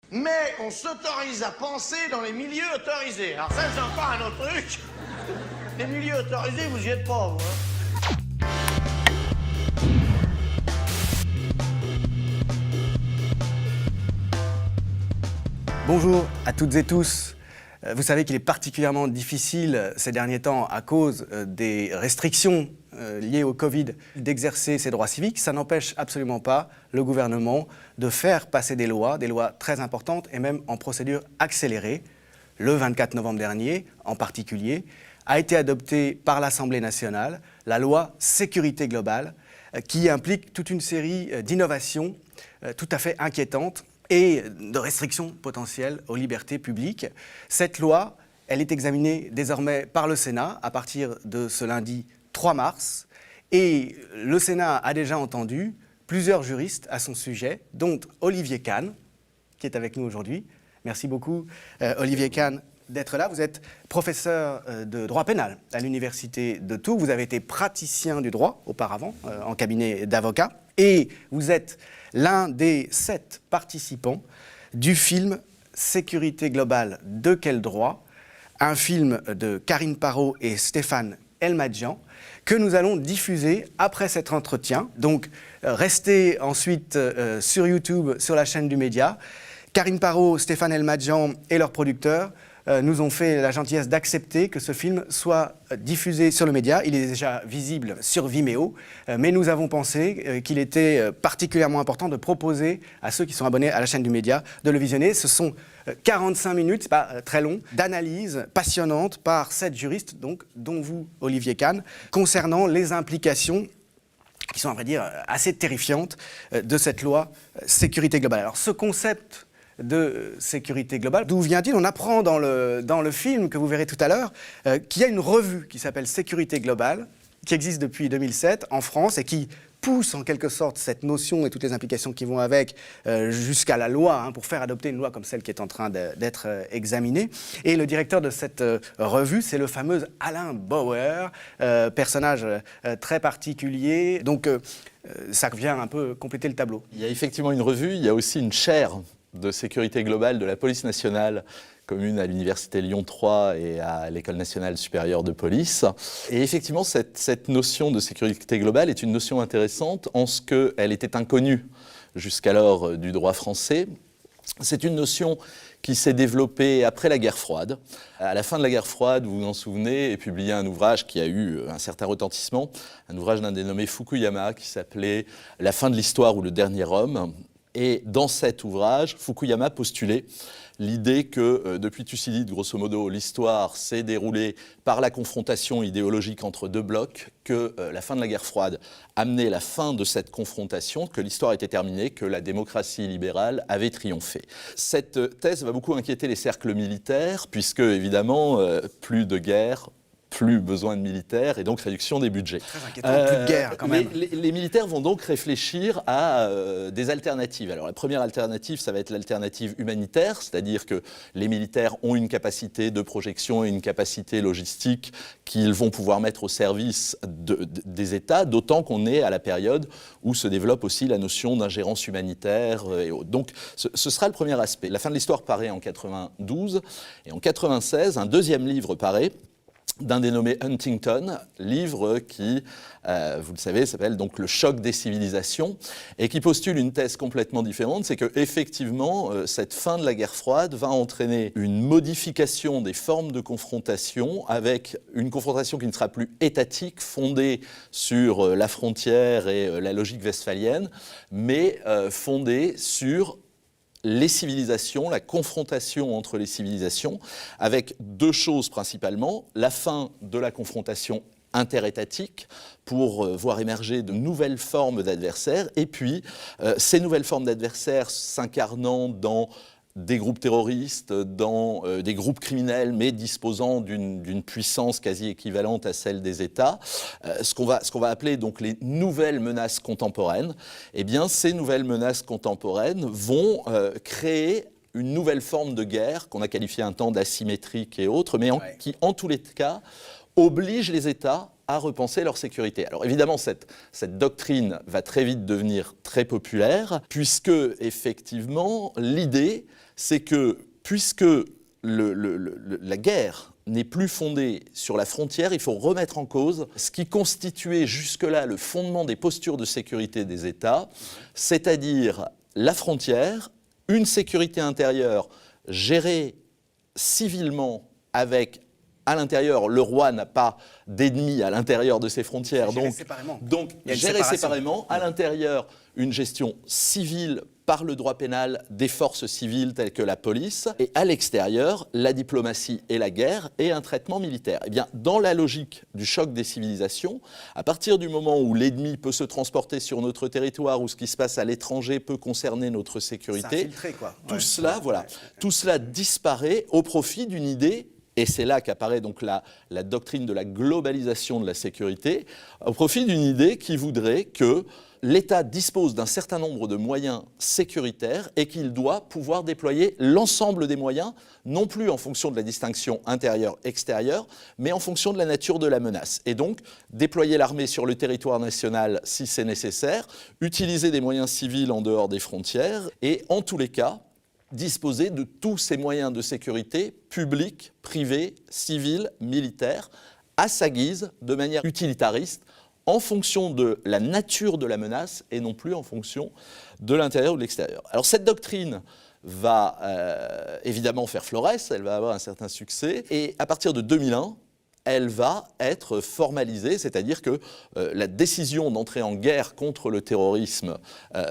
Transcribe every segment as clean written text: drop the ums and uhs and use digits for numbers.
Mais on s'autorise à penser dans les milieux autorisés. Alors ça, c'est encore un autre truc. Les milieux autorisés, vous y êtes pas, vous, hein. Bonjour à toutes et tous. Vous savez qu'il est particulièrement difficile ces derniers temps, à cause des restrictions liées au Covid, d'exercer ses droits civiques. Ça n'empêche absolument pas le gouvernement de faire passer des lois très importantes et même en procédure accélérée. Le 24 novembre dernier, en particulier, a été adoptée par l'Assemblée nationale la loi sécurité globale qui implique toute une série d'innovations tout à fait inquiétantes et de restrictions potentielles aux libertés publiques. Cette loi, elle est examinée désormais par le Sénat à partir de ce lundi 3 mars. Et le Sénat a déjà entendu plusieurs juristes à son sujet, dont Olivier Kahn, qui est avec nous aujourd'hui. Merci beaucoup, Olivier Kahn, d'être là. Vous êtes professeur de droit pénal à l'Université de Tours. Vous avez été praticien du droit auparavant, en cabinet d'avocat. Et vous êtes l'un des 7 participants du film Sécurité globale, de quel droit? Un film de Karine Parot et Stéphane Elmadjian que nous allons diffuser après cet entretien. Donc, restez ensuite sur YouTube, sur la chaîne du Média. Karine Parot, Stéphane Elmadjian et leurs producteurs nous ont fait la gentillesse d'accepter que ce film soit diffusé sur le Média. Il est déjà visible sur Vimeo, mais nous avons pensé qu'il était particulièrement important de proposer à ceux qui sont abonnés à la chaîne du Média de le visionner. Ce sont 45 minutes, c'est pas très long, d'analyse passionnante par 7 juristes, donc, dont vous, Olivier Kahn, concernant les implications qui sont, à vrai dire, assez terrifiantes de cette loi sécurité globale. Alors, ce concept de sécurité globale, d'où vient-il? On apprend dans le film que vous verrez tout à l'heure qu'il y a une revue qui s'appelle Sécurité globale, qui existe depuis 2007 en France et qui pousse en quelque sorte cette notion et toutes les implications qui vont avec jusqu'à la loi, pour faire adopter une loi comme celle qui est en train d'être examinée. Et le directeur de cette revue, c'est le fameux Alain Bauer, personnage très particulier. Donc ça vient un peu compléter le tableau. Il y a effectivement une revue, il y a aussi une chaire de sécurité globale de la police nationale commune à l'Université Lyon 3 et à l'École nationale supérieure de police. Et effectivement, cette notion de sécurité globale est une notion intéressante en ce qu'elle était inconnue jusqu'alors du droit français. C'est une notion qui s'est développée après la guerre froide. À la fin de la guerre froide, vous vous en souvenez, est publié un ouvrage qui a eu un certain retentissement, un ouvrage d'un dénommé Fukuyama qui s'appelait « La fin de l'histoire ou le dernier homme ». Et dans cet ouvrage, Fukuyama postulait l'idée que depuis Thucydide, grosso modo, l'histoire s'est déroulée par la confrontation idéologique entre 2 blocs, que la fin de la guerre froide amenait la fin de cette confrontation, que l'histoire était terminée, que la démocratie libérale avait triomphé. Cette thèse va beaucoup inquiéter les cercles militaires, puisque, évidemment, plus de guerre, plus besoin de militaires et donc réduction des budgets. Très inquiétant, plus de guerre quand même. Les militaires vont donc réfléchir à des alternatives. Alors la première alternative, ça va être l'alternative humanitaire, c'est-à-dire que les militaires ont une capacité de projection et une capacité logistique qu'ils vont pouvoir mettre au service des États, d'autant qu'on est à la période où se développe aussi la notion d'ingérence humanitaire et autres. Donc ce sera le premier aspect. La fin de l'histoire paraît en 92 et en 96, un deuxième livre paraît d'un dénommé Huntington, livre qui, vous le savez, s'appelle donc « Le choc des civilisations » et qui postule une thèse complètement différente, c'est qu'effectivement, cette fin de la guerre froide va entraîner une modification des formes de confrontation avec une confrontation qui ne sera plus étatique, fondée sur la frontière et la logique westphalienne, mais fondée sur les civilisations, la confrontation entre les civilisations, avec 2 choses principalement, la fin de la confrontation interétatique pour voir émerger de nouvelles formes d'adversaires, et puis ces nouvelles formes d'adversaires s'incarnant dans des groupes terroristes, dans des groupes criminels, mais disposant d'une puissance quasi équivalente à celle des États, ce qu'on va appeler donc les nouvelles menaces contemporaines. Eh bien, ces nouvelles menaces contemporaines vont créer une nouvelle forme de guerre qu'on a qualifiée un temps d'asymétrique et autres, mais qui, en tous les cas, oblige les États à repenser leur sécurité. Alors évidemment, cette doctrine va très vite devenir très populaire, puisque effectivement, l'idée, c'est que puisque la guerre n'est plus fondée sur la frontière, il faut remettre en cause ce qui constituait jusque-là le fondement des postures de sécurité des États, c'est-à-dire la frontière, une sécurité intérieure gérée civilement avec, à l'intérieur, le roi n'a pas d'ennemis à l'intérieur de ses frontières, donc gérée séparément, à l'intérieur, une gestion civile par le droit pénal des forces civiles telles que la police, et à l'extérieur, la diplomatie et la guerre et un traitement militaire. Eh bien, dans la logique du choc des civilisations, à partir du moment où l'ennemi peut se transporter sur notre territoire, où ce qui se passe à l'étranger peut concerner notre sécurité, tout cela disparaît au profit d'une idée. Et c'est là qu'apparaît donc la doctrine de la globalisation de la sécurité, au profit d'une idée qui voudrait que l'État dispose d'un certain nombre de moyens sécuritaires et qu'il doit pouvoir déployer l'ensemble des moyens, non plus en fonction de la distinction intérieure-extérieure, mais en fonction de la nature de la menace. Et donc, déployer l'armée sur le territoire national si c'est nécessaire, utiliser des moyens civils en dehors des frontières, et en tous les cas, disposer de tous ces moyens de sécurité publics, privés, civils, militaires, à sa guise, de manière utilitariste, en fonction de la nature de la menace et non plus en fonction de l'intérieur ou de l'extérieur. Alors cette doctrine va évidemment faire florès, elle va avoir un certain succès, et à partir de 2001, elle va être formalisée, c'est-à-dire que la décision d'entrer en guerre contre le terrorisme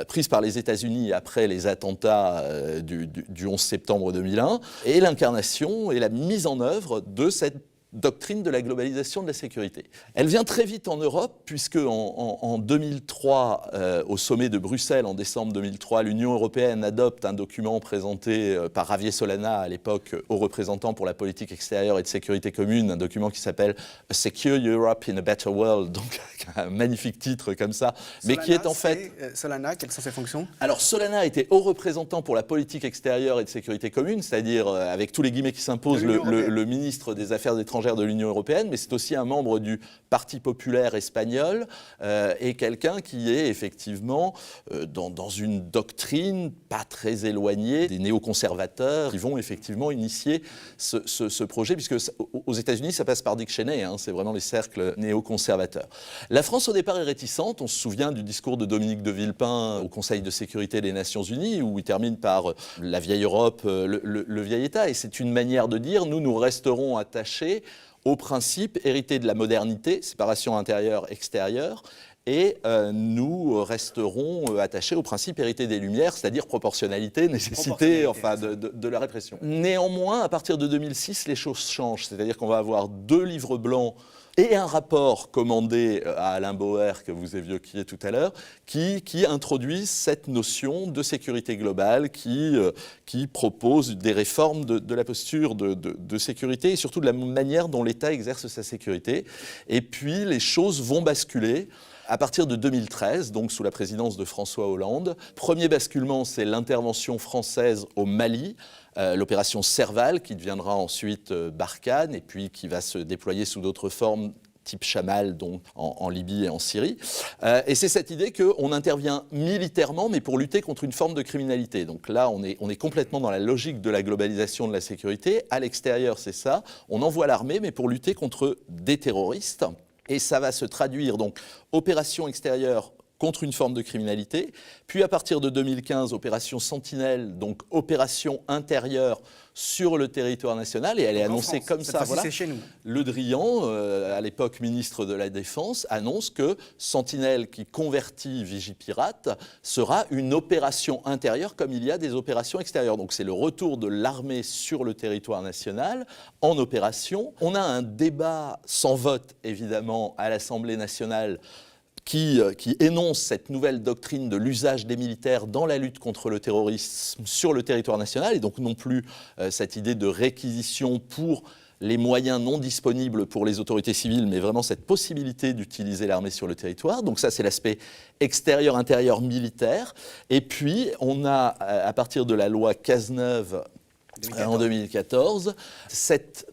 prise par les États-Unis après les attentats du 11 septembre 2001 est l'incarnation et la mise en œuvre de cette doctrine de la globalisation de la sécurité. Elle vient très vite en Europe, puisque en 2003, au sommet de Bruxelles, en décembre 2003, l'Union européenne adopte un document présenté par Javier Solana, à l'époque haut représentant pour la politique extérieure et de sécurité commune, un document qui s'appelle « A Secure Europe in a Better World », donc un magnifique titre comme ça, mais qui est en fait... Solana, quelles sont ses fonctions ? Alors Solana était haut représentant pour la politique extérieure et de sécurité commune, c'est-à-dire, avec tous les guillemets qui s'imposent, le ministre des Affaires étrangères de l'Union européenne, mais c'est aussi un membre du Parti populaire espagnol et quelqu'un qui est effectivement dans une doctrine pas très éloignée des néoconservateurs qui vont effectivement initier ce projet, puisque aux États-Unis, ça passe par Dick Cheney, c'est vraiment les cercles néoconservateurs. La France, au départ, est réticente. On se souvient du discours de Dominique de Villepin au Conseil de sécurité des Nations Unies, où il termine par la vieille Europe, le vieil État. Et c'est une manière de dire, nous resterons attachés au principe hérité de la modernité, séparation intérieure-extérieure, et nous resterons attachés au principe hérité des Lumières, c'est-à-dire proportionnalité, nécessité, de la répression. Néanmoins, à partir de 2006, les choses changent, c'est-à-dire qu'on va avoir 2 livres blancs et un rapport commandé à Alain Bauer, que vous évoquiez tout à l'heure, qui introduisent cette notion de sécurité globale, qui propose des réformes de la posture de sécurité et surtout de la manière dont l'État exerce sa sécurité. Et puis les choses vont basculer à partir de 2013, donc sous la présidence de François Hollande. Premier basculement, c'est l'intervention française au Mali, l'opération Serval, qui deviendra ensuite Barkhane, et puis qui va se déployer sous d'autres formes, type Chamal, donc en Libye et en Syrie. Et c'est cette idée qu'on intervient militairement, mais pour lutter contre une forme de criminalité. Donc là, on est complètement dans la logique de la globalisation de la sécurité. À l'extérieur, c'est ça. On envoie l'armée, mais pour lutter contre des terroristes. Et ça va se traduire, donc, opération extérieure contre une forme de criminalité, puis à partir de 2015, opération Sentinelle, donc opération intérieure sur le territoire national, et elle est annoncée comme ça. Voilà. C'est chez nous. Le Drian, à l'époque ministre de la Défense, annonce que Sentinelle, qui convertit Vigipirate, sera une opération intérieure comme il y a des opérations extérieures. Donc c'est le retour de l'armée sur le territoire national en opération. On a un débat sans vote, évidemment, à l'Assemblée nationale qui énonce cette nouvelle doctrine de l'usage des militaires dans la lutte contre le terrorisme sur le territoire national, et donc non plus cette idée de réquisition pour les moyens non disponibles pour les autorités civiles, mais vraiment cette possibilité d'utiliser l'armée sur le territoire. Donc ça, c'est l'aspect extérieur-intérieur militaire. Et puis, on a, à partir de la loi Cazeneuve en 2014, cette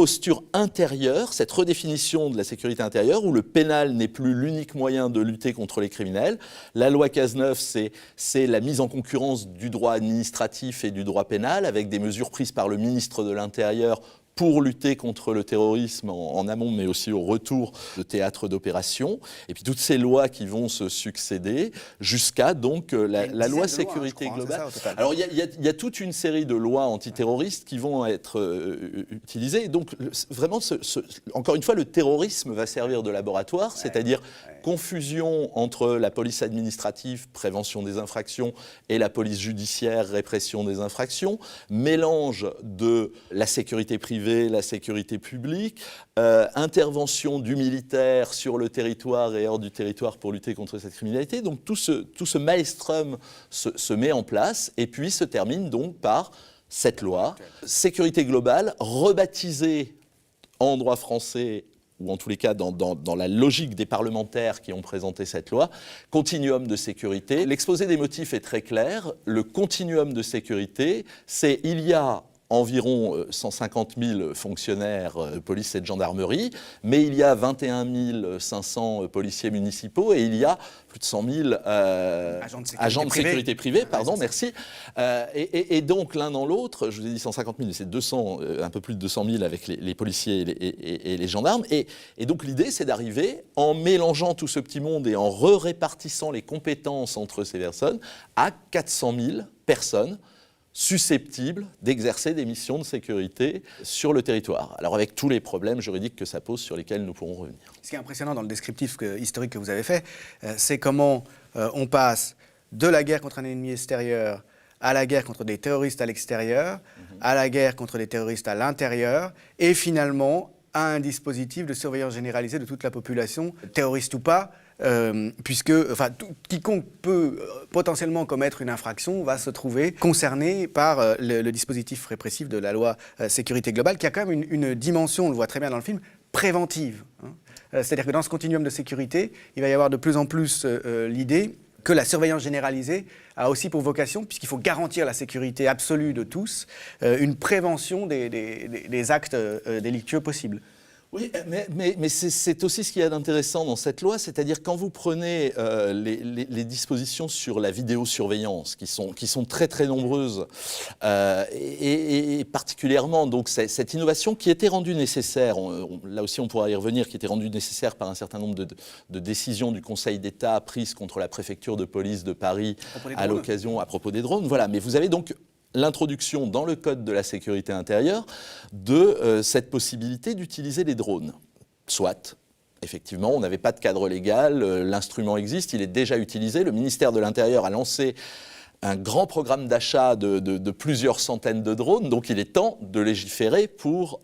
posture intérieure, cette redéfinition de la sécurité intérieure, où le pénal n'est plus l'unique moyen de lutter contre les criminels. La loi Cazeneuve, c'est la mise en concurrence du droit administratif et du droit pénal, avec des mesures prises par le ministre de l'Intérieur pour lutter contre le terrorisme en amont, mais aussi au retour de théâtre d'opération. Et puis toutes ces lois qui vont se succéder jusqu'à donc la loi sécurité globale. Alors il y a toute une série de lois antiterroristes qui vont être utilisées. Donc vraiment, encore une fois, le terrorisme va servir de laboratoire, c'est-à-dire confusion entre la police administrative, prévention des infractions, et la police judiciaire, répression des infractions, mélange de la sécurité privée, la sécurité publique, intervention du militaire sur le territoire et hors du territoire pour lutter contre cette criminalité. Donc tout ce maelstrom se met en place et puis se termine donc par cette loi, sécurité globale, rebaptisée en droit français, ou en tous les cas dans la logique des parlementaires qui ont présenté cette loi, continuum de sécurité. L'exposé des motifs est très clair. Le continuum de sécurité, c'est il y a environ 150 000 fonctionnaires police et de gendarmerie, mais il y a 21 500 policiers municipaux et il y a plus de 100 000 agents de sécurité privée. Pardon, merci. Et donc, l'un dans l'autre, je vous ai dit 150 000, c'est 200, un peu plus de 200 000 avec les policiers et les gendarmes. Et donc, l'idée, c'est d'arriver, en mélangeant tout ce petit monde et en répartissant les compétences entre ces personnes, à 400 000 personnes susceptibles d'exercer des missions de sécurité sur le territoire. Alors avec tous les problèmes juridiques que ça pose sur lesquels nous pourrons revenir. Ce qui est impressionnant dans le descriptif historique que vous avez fait, c'est comment on passe de la guerre contre un ennemi extérieur à la guerre contre des terroristes à l'extérieur, à la guerre contre des terroristes à l'intérieur, et finalement à un dispositif de surveillance généralisée de toute la population, terroriste ou pas, puisque quiconque peut potentiellement commettre une infraction va se trouver concerné par le dispositif répressif de la loi sécurité globale, qui a quand même une dimension, on le voit très bien dans le film, préventive. C'est-à-dire que dans ce continuum de sécurité, il va y avoir de plus en plus l'idée que la surveillance généralisée a aussi pour vocation, puisqu'il faut garantir la sécurité absolue de tous, une prévention des actes délictueux possibles. Oui, mais c'est aussi ce qu'il y a d'intéressant dans cette loi, c'est-à-dire quand vous prenez les dispositions sur la vidéosurveillance, qui sont très très nombreuses, et particulièrement donc cette innovation qui était rendue nécessaire, là aussi on pourra y revenir, qui était rendue nécessaire par un certain nombre de décisions du Conseil d'État prises contre la préfecture de police de Paris à l'occasion, à propos des drones. Voilà, mais vous avez donc l'introduction dans le Code de la sécurité intérieure de cette possibilité d'utiliser les drones. Soit, effectivement, on n'avait pas de cadre légal, l'instrument existe, il est déjà utilisé. Le ministère de l'Intérieur a lancé un grand programme d'achat de plusieurs centaines de drones, donc il est temps de légiférer pour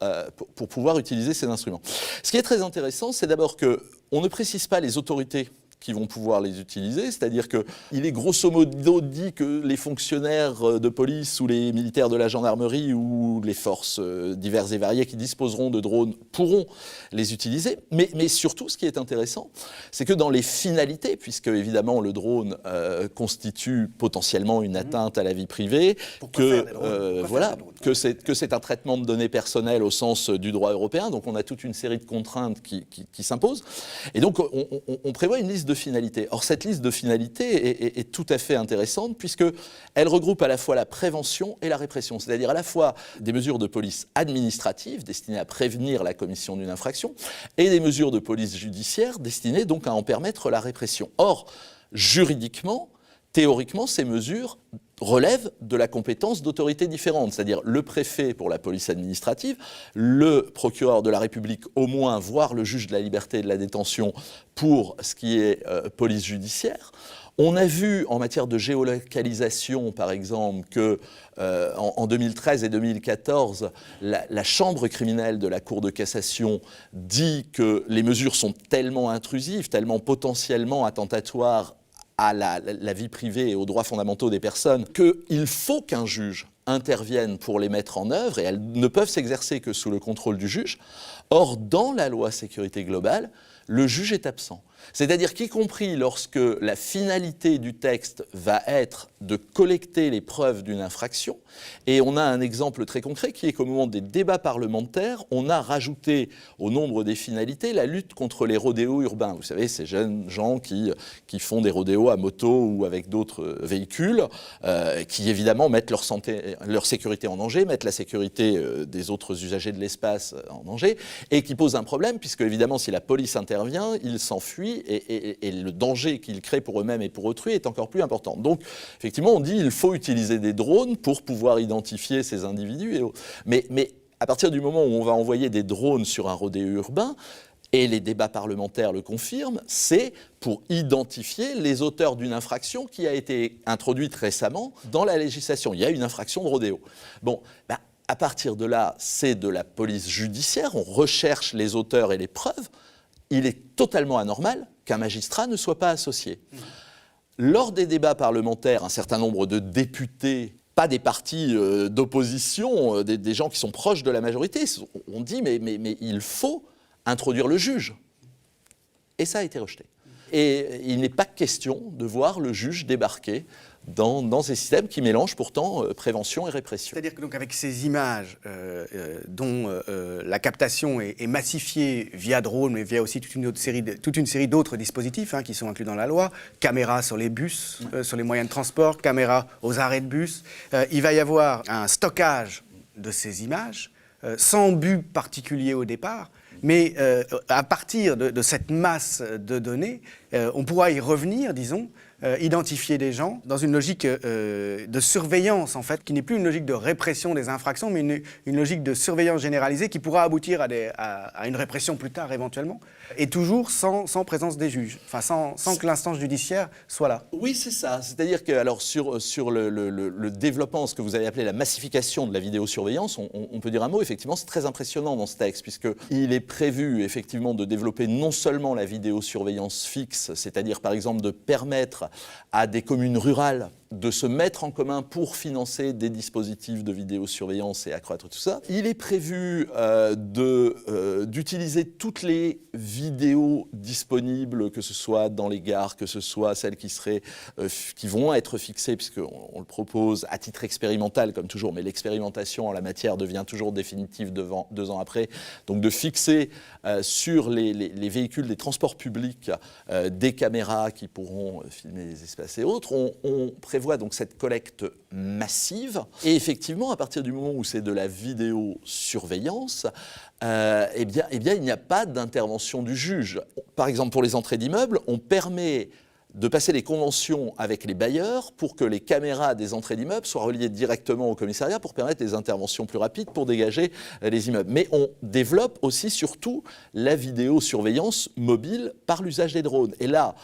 pouvoir utiliser ces instruments. Ce qui est très intéressant, c'est d'abord qu'on ne précise pas les autorités qui vont pouvoir les utiliser, c'est-à-dire qu'il est grosso modo dit que les fonctionnaires de police ou les militaires de la gendarmerie ou les forces diverses et variées qui disposeront de drones pourront les utiliser, mais surtout ce qui est intéressant, c'est que dans les finalités, puisque évidemment le drone constitue potentiellement une atteinte à la vie privée, que c'est un traitement de données personnelles au sens du droit européen, donc on a toute une série de contraintes qui s'imposent, et donc on prévoit une liste de finalités. Or, cette liste de finalités est tout à fait intéressante puisqu'elle regroupe à la fois la prévention et la répression, c'est-à-dire à la fois des mesures de police administrative destinées à prévenir la commission d'une infraction et des mesures de police judiciaire destinées donc à en permettre la répression. Or, juridiquement, théoriquement, ces mesures relèvent de la compétence d'autorités différentes, c'est-à-dire le préfet pour la police administrative, le procureur de la République au moins, voire le juge de la liberté et de la détention pour ce qui est police judiciaire. On a vu en matière de géolocalisation, par exemple, que en 2013 et 2014, la chambre criminelle de la Cour de cassation dit que les mesures sont tellement intrusives, tellement potentiellement attentatoires à la vie privée et aux droits fondamentaux des personnes, qu'il faut qu'un juge intervienne pour les mettre en œuvre, et elles ne peuvent s'exercer que sous le contrôle du juge. Or, dans la loi sécurité globale, le juge est absent. C'est-à-dire qu'y compris lorsque la finalité du texte va être de collecter les preuves d'une infraction, et on a un exemple très concret qui est qu'au moment des débats parlementaires, on a rajouté au nombre des finalités la lutte contre les rodéos urbains. Vous savez, ces jeunes gens qui font des rodéos à moto ou avec d'autres véhicules, qui évidemment mettent leur sécurité en danger, mettent la sécurité des autres usagers de l'espace en danger, et qui posent un problème, puisque évidemment si la police intervient, ils s'enfuient, et le danger qu'ils créent pour eux-mêmes et pour autrui est encore plus important. Donc effectivement, on dit qu'il faut utiliser des drones pour pouvoir identifier ces individus. Mais à partir du moment où on va envoyer des drones sur un rodéo urbain, et les débats parlementaires le confirment, c'est pour identifier les auteurs d'une infraction qui a été introduite récemment dans la législation. Il y a une infraction de rodéo. Bon, à partir de là, c'est de la police judiciaire, on recherche les auteurs et les preuves. Il est totalement anormal qu'un magistrat ne soit pas associé. Lors des débats parlementaires, un certain nombre de députés, pas des partis d'opposition, des gens qui sont proches de la majorité, ont dit mais il faut introduire le juge. Et ça a été rejeté. Et il n'est pas question de voir le juge débarquer dans ces systèmes qui mélangent pourtant prévention et répression. C'est-à-dire que donc avec ces images dont la captation est massifiée via drone, mais via aussi toute une série d'autres dispositifs qui sont inclus dans la loi, caméras sur les bus, sur les moyens de transport, caméras aux arrêts de bus, il va y avoir un stockage de ces images sans but particulier au départ, mais à partir de cette masse de données, on pourra y revenir, disons, identifier des gens dans une logique de surveillance, en fait, qui n'est plus une logique de répression des infractions, mais une logique de surveillance généralisée qui pourra aboutir à une répression plus tard, éventuellement, et toujours sans présence des juges, enfin sans que l'instance judiciaire soit là. Oui, c'est ça. C'est-à-dire que alors, sur le développement, ce que vous avez appelé la massification de la vidéosurveillance, on peut dire un mot, effectivement, c'est très impressionnant dans ce texte, puisqu'il est prévu, effectivement, de développer non seulement la vidéosurveillance fixe, c'est-à-dire, par exemple, de permettre à des communes rurales de se mettre en commun pour financer des dispositifs de vidéosurveillance et accroître tout ça. Il est prévu d'utiliser toutes les vidéos disponibles, que ce soit dans les gares, que ce soit celles qui vont être fixées, puisqu'on le propose à titre expérimental, comme toujours, mais l'expérimentation en la matière devient toujours définitive 2 ans après. Donc de fixer sur les véhicules des transports publics des caméras qui pourront filmer les espaces et autres. On prévoit donc cette collecte massive. Et effectivement, à partir du moment où c'est de la vidéosurveillance, eh bien, il n'y a pas d'intervention du juge. Par exemple, pour les entrées d'immeubles, on permet de passer les conventions avec les bailleurs pour que les caméras des entrées d'immeubles soient reliées directement au commissariat pour permettre des interventions plus rapides pour dégager les immeubles. Mais on développe aussi surtout la vidéosurveillance mobile par l'usage des drones. Et là,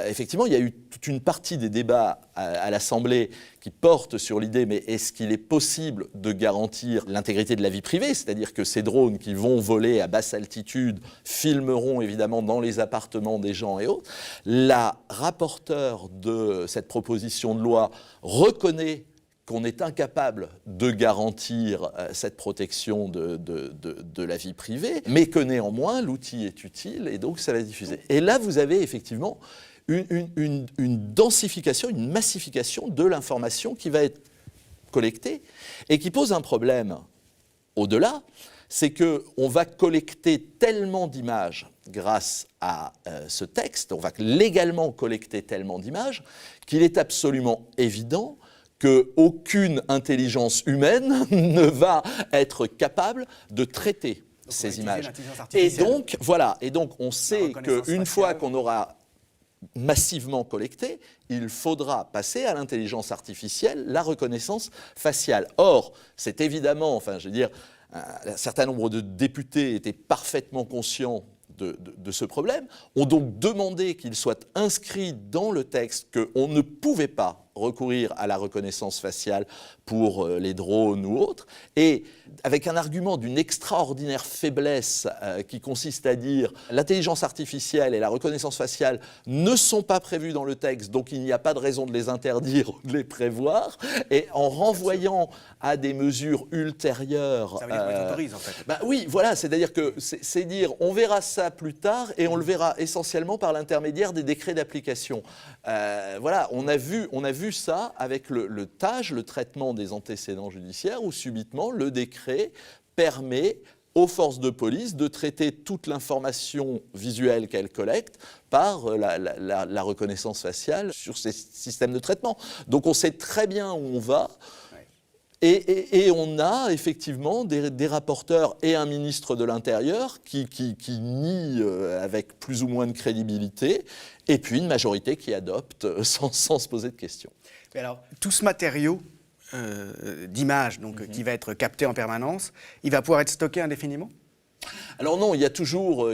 effectivement, il y a eu toute une partie des débats à l'Assemblée qui portent sur l'idée, mais est-ce qu'il est possible de garantir l'intégrité de la vie privée ? C'est-à-dire que ces drones qui vont voler à basse altitude filmeront évidemment dans les appartements des gens et autres. La rapporteure de cette proposition de loi reconnaît qu'on est incapable de garantir cette protection de la vie privée, mais que néanmoins l'outil est utile et donc ça va diffuser. Et là, vous avez effectivement une densification, une massification de l'information qui va être collectée et qui pose un problème au-delà, c'est qu'on va collecter tellement d'images grâce à ce texte, on va légalement collecter tellement d'images qu'il est absolument évident qu'aucune intelligence humaine ne va être capable de traiter ces images. Et donc, voilà, on sait qu'une fois qu'on aura massivement collecté, il faudra passer à l'intelligence artificielle, la reconnaissance faciale. Or, c'est évidemment, un certain nombre de députés étaient parfaitement conscients de ce problème, ont donc demandé qu'il soit inscrit dans le texte qu'on ne pouvait pas recourir à la reconnaissance faciale pour les drones ou autres, et avec un argument d'une extraordinaire faiblesse qui consiste à dire l'intelligence artificielle et la reconnaissance faciale ne sont pas prévues dans le texte, donc il n'y a pas de raison de les interdire ou de les prévoir, et en renvoyant à des mesures ultérieures... Ça veut dire qu'on les autorise, en fait. Bah oui, voilà, c'est-à-dire que c'est dire on verra ça plus tard et on le verra essentiellement par l'intermédiaire des décrets d'application. Voilà, on a vu ça avec le TAJ, le traitement des antécédents judiciaires, où subitement le décret permet aux forces de police de traiter toute l'information visuelle qu'elles collectent par la reconnaissance faciale sur ces systèmes de traitement. Donc on sait très bien où on va. Et on a effectivement des rapporteurs et un ministre de l'Intérieur qui nient avec plus ou moins de crédibilité, et puis une majorité qui adopte sans se poser de questions. Mais alors, tout ce matériau d'image qui va être capté en permanence, il va pouvoir être stocké indéfiniment ? Alors non, il y a toujours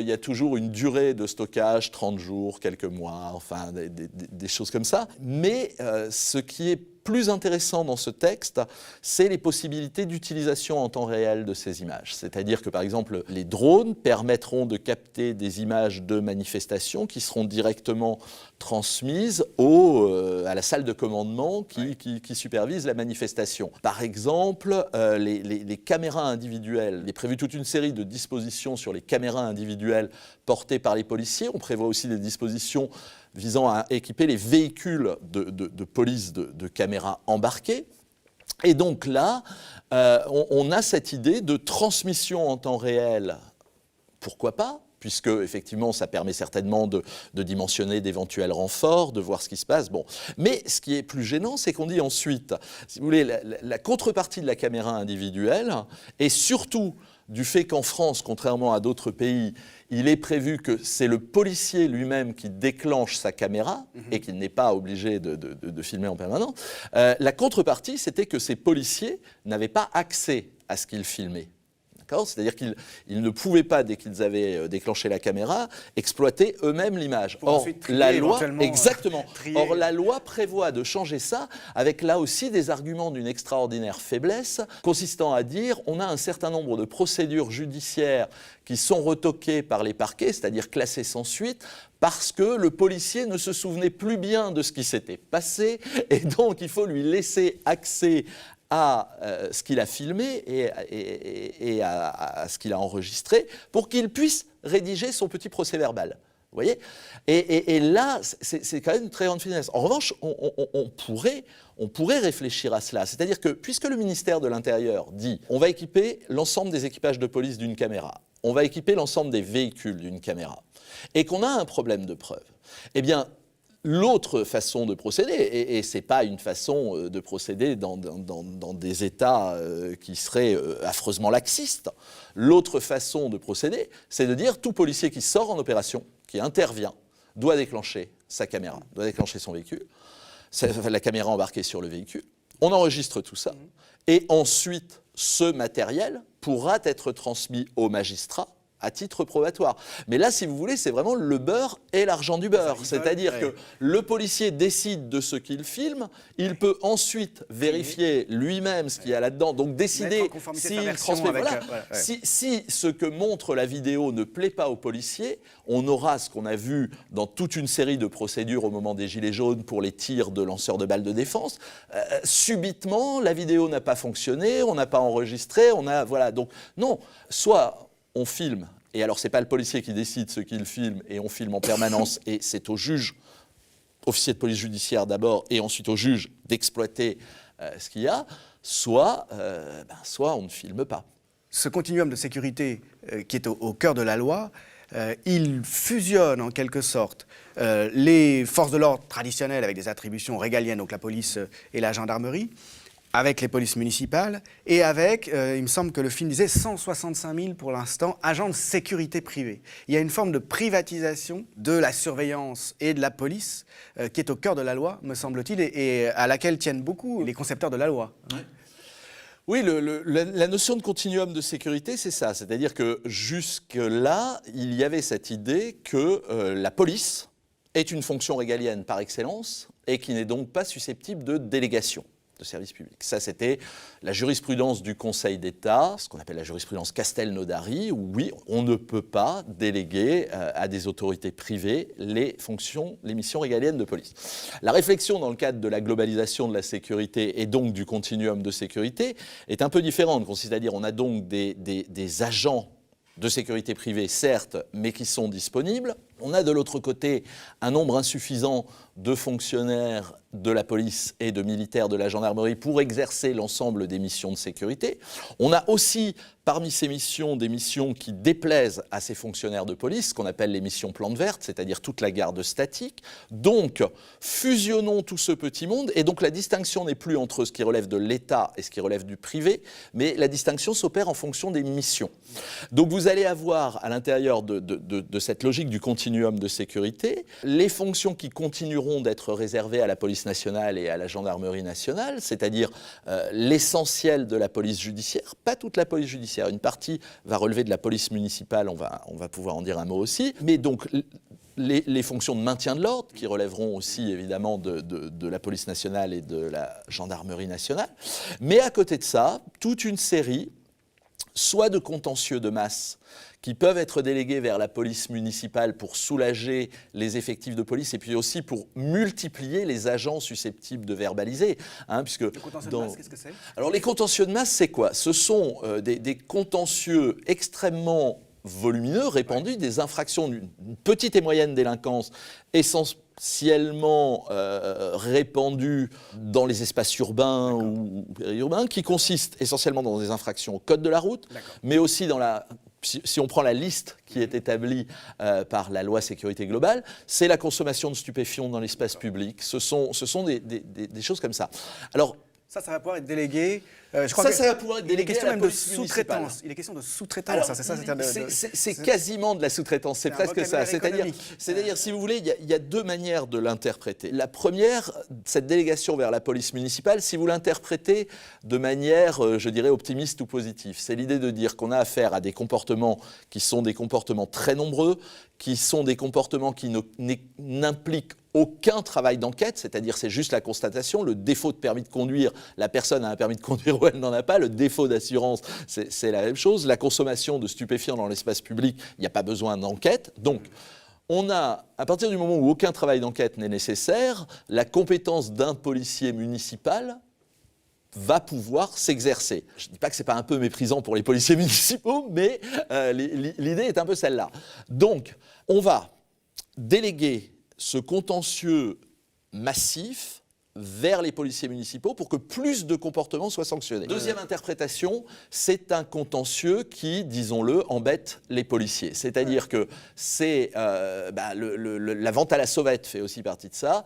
une durée de stockage, 30 jours, quelques mois, enfin des choses comme ça. Mais ce qui est plus intéressant dans ce texte, c'est les possibilités d'utilisation en temps réel de ces images. C'est-à-dire que, par exemple, les drones permettront de capter des images de manifestations qui seront directement transmises à la salle de commandement qui supervise la manifestation. Par exemple, les caméras individuelles, il est prévu toute une série de dispositions sur les caméras individuelles portées par les policiers. On prévoit aussi des dispositions visant à équiper les véhicules de police de caméras embarquées. Et donc là, on a cette idée de transmission en temps réel. Pourquoi pas ? Puisque, effectivement, ça permet certainement de dimensionner d'éventuels renforts, de voir ce qui se passe. Bon. Mais ce qui est plus gênant, c'est qu'on dit ensuite, si vous voulez, la contrepartie de la caméra individuelle, et surtout du fait qu'en France, contrairement à d'autres pays, il est prévu que c'est le policier lui-même qui déclenche sa caméra et qu'il n'est pas obligé de filmer en permanence. La contrepartie, c'était que ces policiers n'avaient pas accès à ce qu'ils filmaient. C'est-à-dire qu'ils ne pouvaient pas, dès qu'ils avaient déclenché la caméra, exploiter eux-mêmes l'image. Or, la loi, exactement. Or, la loi prévoit de changer ça, avec là aussi des arguments d'une extraordinaire faiblesse, consistant à dire on a un certain nombre de procédures judiciaires qui sont retoquées par les parquets, c'est-à-dire classées sans suite, parce que le policier ne se souvenait plus bien de ce qui s'était passé, et donc il faut lui laisser accès à ce qu'il a filmé et à ce qu'il a enregistré pour qu'il puisse rédiger son petit procès-verbal. Vous voyez ? Et là, c'est quand même une très grande finesse. En revanche, on pourrait réfléchir à cela. C'est-à-dire que, puisque le ministère de l'Intérieur dit on va équiper l'ensemble des équipages de police d'une caméra, on va équiper l'ensemble des véhicules d'une caméra, et qu'on a un problème de preuve, eh bien, l'autre façon de procéder, et ce n'est pas une façon de procéder dans des États qui seraient affreusement laxistes, l'autre façon de procéder, c'est de dire tout policier qui sort en opération, qui intervient, doit déclencher sa caméra, doit déclencher son véhicule, la caméra embarquée sur le véhicule, on enregistre tout ça, et ensuite ce matériel pourra être transmis au magistrat à titre probatoire. Mais là, si vous voulez, c'est vraiment le beurre et l'argent du beurre. C'est-à-dire que le policier décide de ce qu'il filme, il peut ensuite vérifier lui-même ce qu'il y a là-dedans, donc décider s'il transmet. Si ce que montre la vidéo ne plaît pas au policier, on aura ce qu'on a vu dans toute une série de procédures au moment des Gilets jaunes pour les tirs de lanceurs de balles de défense. Subitement, la vidéo n'a pas fonctionné, on n'a pas enregistré, voilà. Donc non, soit on filme, et alors c'est pas le policier qui décide ce qu'il filme, et on filme en permanence, et c'est au juge, officier de police judiciaire d'abord, et ensuite au juge d'exploiter ce qu'il y a, soit on ne filme pas. Ce continuum de sécurité qui est au cœur de la loi, il fusionne en quelque sorte les forces de l'ordre traditionnelles avec des attributions régaliennes, donc la police et la gendarmerie, avec les polices municipales, et avec, il me semble que le film disait, 165 000 pour l'instant, agents de sécurité privés. Il y a une forme de privatisation de la surveillance et de la police qui est au cœur de la loi, me semble-t-il, et à laquelle tiennent beaucoup les concepteurs de la loi. Ouais. Oui, la notion de continuum de sécurité, c'est ça. C'est-à-dire que jusque-là, il y avait cette idée que la police est une fonction régalienne par excellence et qui n'est donc pas susceptible de délégation de service public. Ça, c'était la jurisprudence du Conseil d'État, ce qu'on appelle la jurisprudence Castelnaudary, où oui, on ne peut pas déléguer à des autorités privées les missions régaliennes de police. La réflexion dans le cadre de la globalisation de la sécurité et donc du continuum de sécurité est un peu différente, consiste à dire on a donc des agents de sécurité privée, certes, mais qui sont disponibles. On a de l'autre côté un nombre insuffisant de fonctionnaires de la police et de militaires de la gendarmerie pour exercer l'ensemble des missions de sécurité. On a aussi, parmi ces missions, des missions qui déplaisent à ces fonctionnaires de police, ce qu'on appelle les missions plante verte, c'est-à-dire toute la garde statique. Donc, fusionnons tout ce petit monde, et donc la distinction n'est plus entre ce qui relève de l'État et ce qui relève du privé, mais la distinction s'opère en fonction des missions. Donc vous allez avoir, à l'intérieur de cette logique du continuum de sécurité, les fonctions qui continueront d'être réservées à la police nationale et à la gendarmerie nationale, c'est-à-dire l'essentiel de la police judiciaire, pas toute la police judiciaire, une partie va relever de la police municipale, on va pouvoir en dire un mot aussi, mais donc les fonctions de maintien de l'ordre, qui relèveront aussi évidemment de la police nationale et de la gendarmerie nationale, mais à côté de ça, toute une série, soit de contentieux de masse, qui peuvent être délégués vers la police municipale pour soulager les effectifs de police et puis aussi pour multiplier les agents susceptibles de verbaliser. Puisque le contentieux de masse, qu'est-ce que c'est ? Alors les contentieux de masse, c'est quoi ? Ce sont des contentieux extrêmement volumineux, répandus, des infractions d'une petite et moyenne délinquance essentiellement répandues dans les espaces urbains ou périurbains, qui consistent essentiellement dans des infractions au code de la route, mais aussi dans si on prend la liste qui est établie par la loi sécurité globale, c'est la consommation de stupéfiants dans l'espace public. Ce sont des choses comme ça. Alors, ça va pouvoir être délégué. Ça va pouvoir être délégué à la police municipale. Il est question de sous-traitance. C'est quasiment de la sous-traitance, c'est presque ça. C'est-à-dire, si vous voulez, il y a deux manières de l'interpréter. La première, cette délégation vers la police municipale, si vous l'interprétez de manière, je dirais, optimiste ou positive, c'est l'idée de dire qu'on a affaire à des comportements qui sont des comportements très nombreux, qui sont des comportements qui n'impliquent aucun travail d'enquête, c'est-à-dire c'est juste la constatation, le défaut de permis de conduire, la personne a un permis de conduire ou elle n'en a pas, le défaut d'assurance, c'est la même chose, la consommation de stupéfiants dans l'espace public, il n'y a pas besoin d'enquête, donc on a, à partir du moment où aucun travail d'enquête n'est nécessaire, la compétence d'un policier municipal va pouvoir s'exercer. Je ne dis pas que ce n'est pas un peu méprisant pour les policiers municipaux, mais l'idée est un peu celle-là. Donc, on va déléguer ce contentieux massif vers les policiers municipaux pour que plus de comportements soient sanctionnés. Deuxième interprétation, c'est un contentieux qui, disons-le, embête les policiers. C'est-à-dire que c'est la vente à la sauvette fait aussi partie de ça.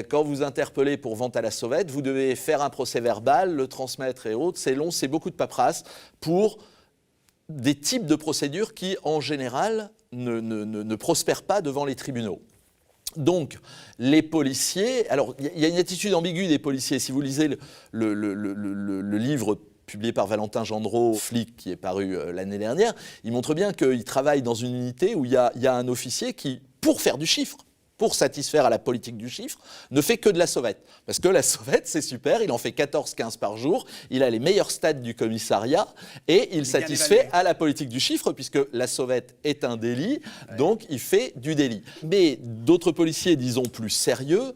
Quand vous interpellez pour vente à la sauvette, vous devez faire un procès verbal, le transmettre et autres. C'est long, c'est beaucoup de paperasse pour des types de procédures qui, en général, ne prospèrent pas devant les tribunaux. Donc, les policiers... Alors, il y a une attitude ambiguë des policiers. Si vous lisez le livre publié par Valentin Gendreau, Flic, qui est paru l'année dernière, il montre bien qu'il travaille dans une unité où il y a un officier qui, pour faire du chiffre, pour satisfaire à la politique du chiffre, ne fait que de la sauvette. Parce que la sauvette, c'est super, il en fait 14-15 par jour, il a les meilleurs stades du commissariat et il satisfait à la politique du chiffre, puisque la sauvette est un délit, donc il fait du délit. Mais d'autres policiers, disons plus sérieux,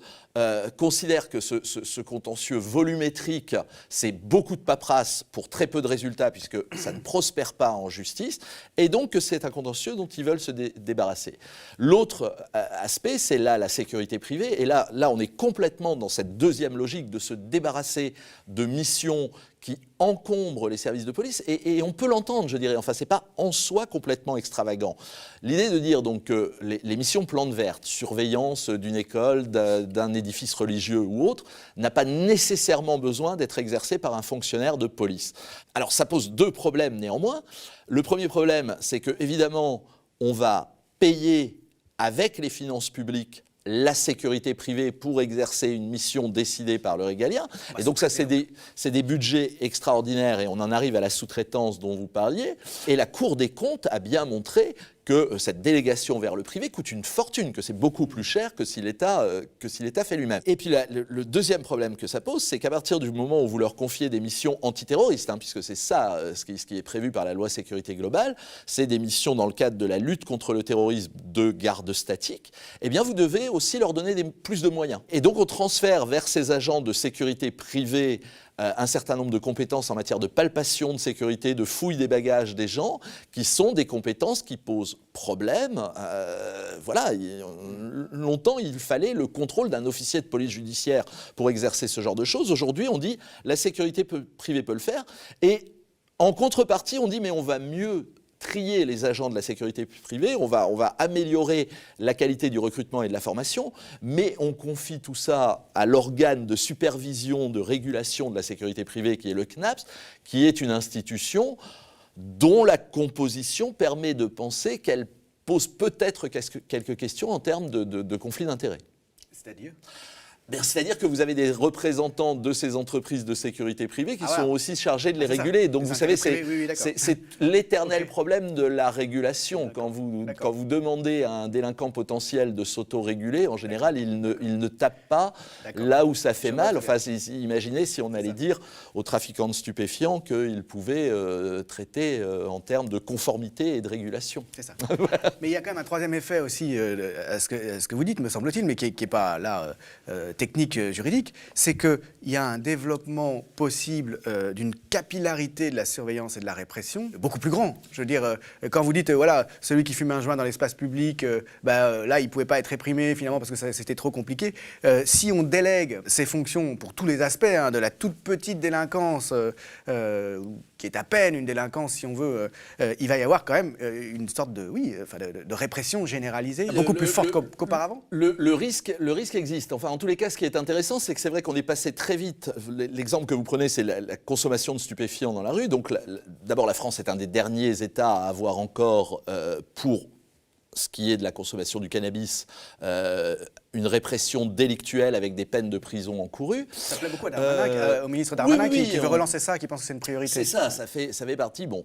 considèrent que ce contentieux volumétrique, c'est beaucoup de paperasse pour très peu de résultats, puisque ça ne prospère pas en justice, et donc que c'est un contentieux dont ils veulent se débarrasser. L'autre aspect, c'est là la sécurité privée, et là on est complètement dans cette deuxième logique de se débarrasser de missions qui encombrent les services de police, et on peut l'entendre, je dirais, enfin c'est pas en soi complètement extravagant. L'idée de dire donc que les missions plante verte, surveillance d'une école, d'un édifice religieux ou autre, n'a pas nécessairement besoin d'être exercée par un fonctionnaire de police. Alors ça pose deux problèmes néanmoins. Le premier problème, c'est que évidemment, on va payer avec les finances publiques la sécurité privée pour exercer une mission décidée par le régalien. Et donc ça, c'est des budgets extraordinaires et on en arrive à la sous-traitance dont vous parliez. Et la Cour des comptes a bien montré que cette délégation vers le privé coûte une fortune, que c'est beaucoup plus cher que si l'État fait lui-même. Et puis le deuxième problème que ça pose, c'est qu'à partir du moment où vous leur confiez des missions antiterroristes, puisque c'est ça ce qui est prévu par la loi sécurité globale, c'est des missions dans le cadre de la lutte contre le terrorisme de garde statique, eh bien vous devez aussi leur donner plus de moyens. Et donc on transfère vers ces agents de sécurité privée un certain nombre de compétences en matière de palpation de sécurité, de fouille des bagages des gens, qui sont des compétences qui posent problème. Voilà, longtemps, il fallait le contrôle d'un officier de police judiciaire pour exercer ce genre de choses. Aujourd'hui, on dit la sécurité privée peut le faire. Et en contrepartie, on dit mais on va mieux trier les agents de la sécurité privée, on va améliorer la qualité du recrutement et de la formation, mais on confie tout ça à l'organe de supervision, de régulation de la sécurité privée qui est le CNAPS, qui est une institution dont la composition permet de penser qu'elle pose peut-être quelques questions en termes de conflit d'intérêts. C'est-à-dire ? C'est-à-dire que vous avez des représentants de ces entreprises de sécurité privée qui sont aussi chargés de les réguler. Donc vous savez, c'est l'éternel problème de la régulation. Quand vous demandez à un délinquant potentiel de s'auto-réguler, en général, il ne tape pas là où ça fait mal. Enfin, imaginez si on allait dire aux trafiquants de stupéfiants qu'ils pouvaient traiter en termes de conformité et de régulation. C'est ça. Mais il y a quand même un troisième effet aussi à ce que vous dites, me semble-t-il, mais qui n'est pas là... technique juridique, c'est qu'il y a un développement possible d'une capillarité de la surveillance et de la répression beaucoup plus grand. Je veux dire, quand vous dites, voilà, celui qui fume un joint dans l'espace public, là, il ne pouvait pas être réprimé finalement parce que c'était trop compliqué. Si on délègue ces fonctions pour tous les aspects, de la toute petite délinquance, qui est à peine une délinquance si on veut, il va y avoir quand même une sorte de répression généralisée, beaucoup plus forte qu'auparavant. Le risque existe. Enfin, en tous les cas, ce qui est intéressant, c'est que c'est vrai qu'on est passé très vite. L'exemple que vous prenez, c'est la consommation de stupéfiants dans la rue. Donc, d'abord, la France est un des derniers États à avoir encore, pour ce qui est de la consommation du cannabis, une répression délictuelle avec des peines de prison encourues. Ça plaît beaucoup à Darmanin, au ministre Darmanin, qui veut relancer ça, qui pense que c'est une priorité. C'est ça fait partie. Bon,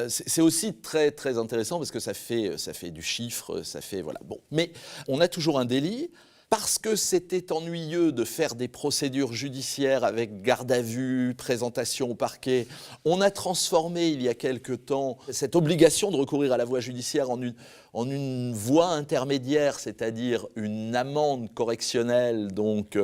c'est aussi très, très intéressant parce que ça fait du chiffre, ça fait... Voilà. Bon. Mais on a toujours un délit. Parce que c'était ennuyeux de faire des procédures judiciaires avec garde à vue, présentation au parquet, on a transformé il y a quelque temps cette obligation de recourir à la voie judiciaire en une voie intermédiaire, c'est-à-dire une amende correctionnelle, donc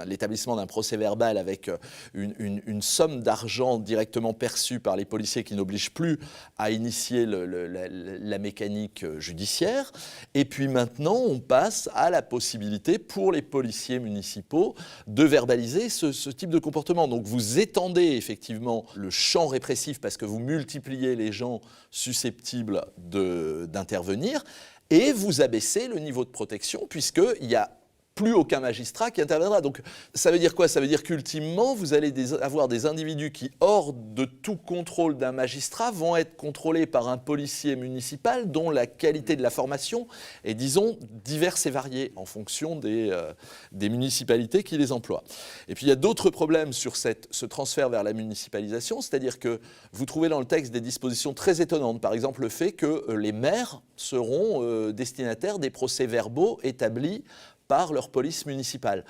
l'établissement d'un procès-verbal avec une somme d'argent directement perçue par les policiers qui n'oblige plus à initier la mécanique judiciaire. Et puis maintenant, on passe à la possibilité pour les policiers municipaux de verbaliser ce type de comportement. Donc vous étendez effectivement le champ répressif parce que vous multipliez les gens susceptibles d'intervenir et vous abaissez le niveau de protection puisqu'il y a plus aucun magistrat qui interviendra. Donc ça veut dire quoi ? Ça veut dire qu'ultimement, vous allez avoir des individus qui, hors de tout contrôle d'un magistrat, vont être contrôlés par un policier municipal dont la qualité de la formation est, disons, diverse et variée en fonction des municipalités qui les emploient. Et puis il y a d'autres problèmes sur ce transfert vers la municipalisation, c'est-à-dire que vous trouvez dans le texte des dispositions très étonnantes. Par exemple, le fait que les maires seront destinataires des procès-verbaux établis par leur police municipale.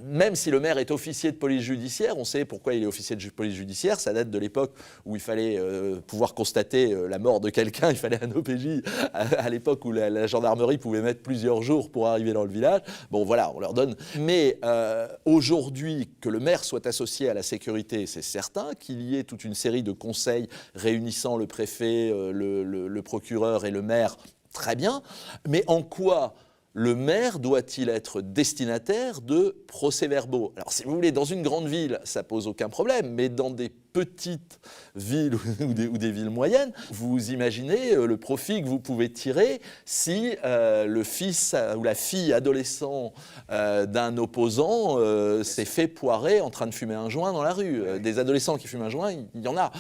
Même si le maire est officier de police judiciaire, on sait pourquoi il est officier de police judiciaire, ça date de l'époque où il fallait pouvoir constater la mort de quelqu'un, il fallait un OPJ, à l'époque où la gendarmerie pouvait mettre plusieurs jours pour arriver dans le village. Bon voilà, on leur donne. Mais aujourd'hui, que le maire soit associé à la sécurité, c'est certain, qu'il y ait toute une série de conseils réunissant le préfet, le procureur et le maire, très bien. Mais en quoi le maire doit-il être destinataire de procès-verbaux ? Alors, si vous voulez, dans une grande ville, ça pose aucun problème, mais dans des petites villes ou des villes moyennes, vous imaginez le profit que vous pouvez tirer si le fils ou la fille adolescent d'un opposant s'est fait poirer en train de fumer un joint dans la rue. Des adolescents qui fument un joint, il y en a.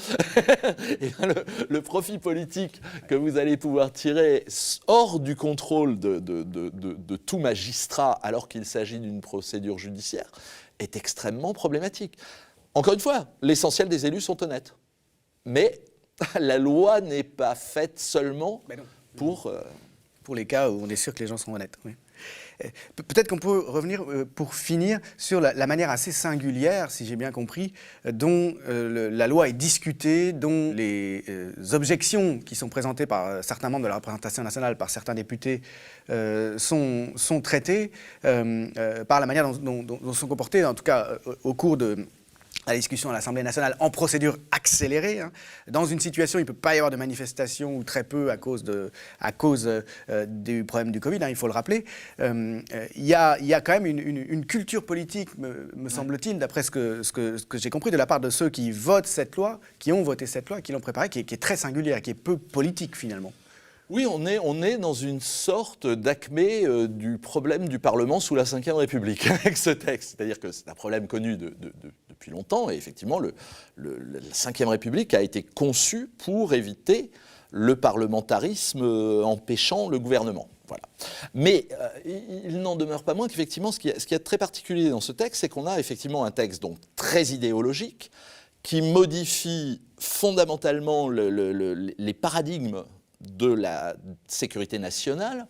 Et bien, le profit politique que vous allez pouvoir tirer hors du contrôle de tout magistrat alors qu'il s'agit d'une procédure judiciaire est extrêmement problématique. Encore une fois, l'essentiel des élus sont honnêtes. Mais La loi n'est pas faite seulement Ben non. pour... les cas où on est sûr que les gens sont honnêtes. Oui. Peut-être qu'on peut revenir, pour finir, sur la manière assez singulière, si j'ai bien compris, dont la loi est discutée, dont les objections qui sont présentées par certains membres de la représentation nationale, par certains députés, sont traitées par la manière dont sont comportées, en tout cas au cours de la discussion à l'Assemblée nationale en procédure accélérée. Hein. Dans une situation où il ne peut pas y avoir de manifestation, ou très peu à cause du problème du Covid, hein, il faut le rappeler, il y a quand même une culture politique, me semble-t-il, d'après ce que j'ai compris, de la part de ceux qui votent cette loi, qui ont voté cette loi, qui l'ont préparée, qui est très singulière, qui est peu politique finalement. Oui, on est dans une sorte d'acmé du problème du Parlement sous la Ve République avec ce texte. C'est-à-dire que c'est un problème connu depuis longtemps et effectivement, la Ve République a été conçue pour éviter le parlementarisme empêchant le gouvernement. Voilà. Mais il n'en demeure pas moins qu'effectivement, ce qui est de très particulier dans ce texte, c'est qu'on a effectivement un texte donc très idéologique qui modifie fondamentalement les paradigmes de la sécurité nationale.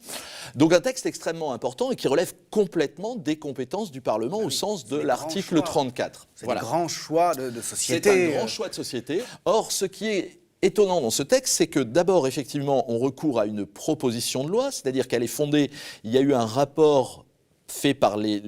Donc un texte extrêmement important et qui relève complètement des compétences du Parlement au sens de l'article 34. C'est un grand choix de société. C'est un grand choix de société. Or, ce qui est étonnant dans ce texte, c'est que d'abord, effectivement, on recourt à une proposition de loi, c'est-à-dire qu'elle est fondée, il y a eu un rapport fait par les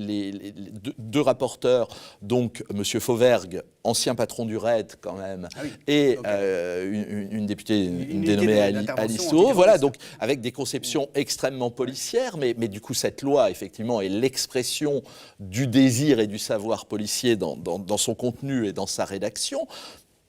deux rapporteurs, donc M. Fauvergue, ancien patron du RAID quand même, et une députée dénommée Alice Thoreau, voilà, donc avec des conceptions extrêmement policières, mais du coup cette loi effectivement est l'expression du désir et du savoir policier dans son contenu et dans sa rédaction.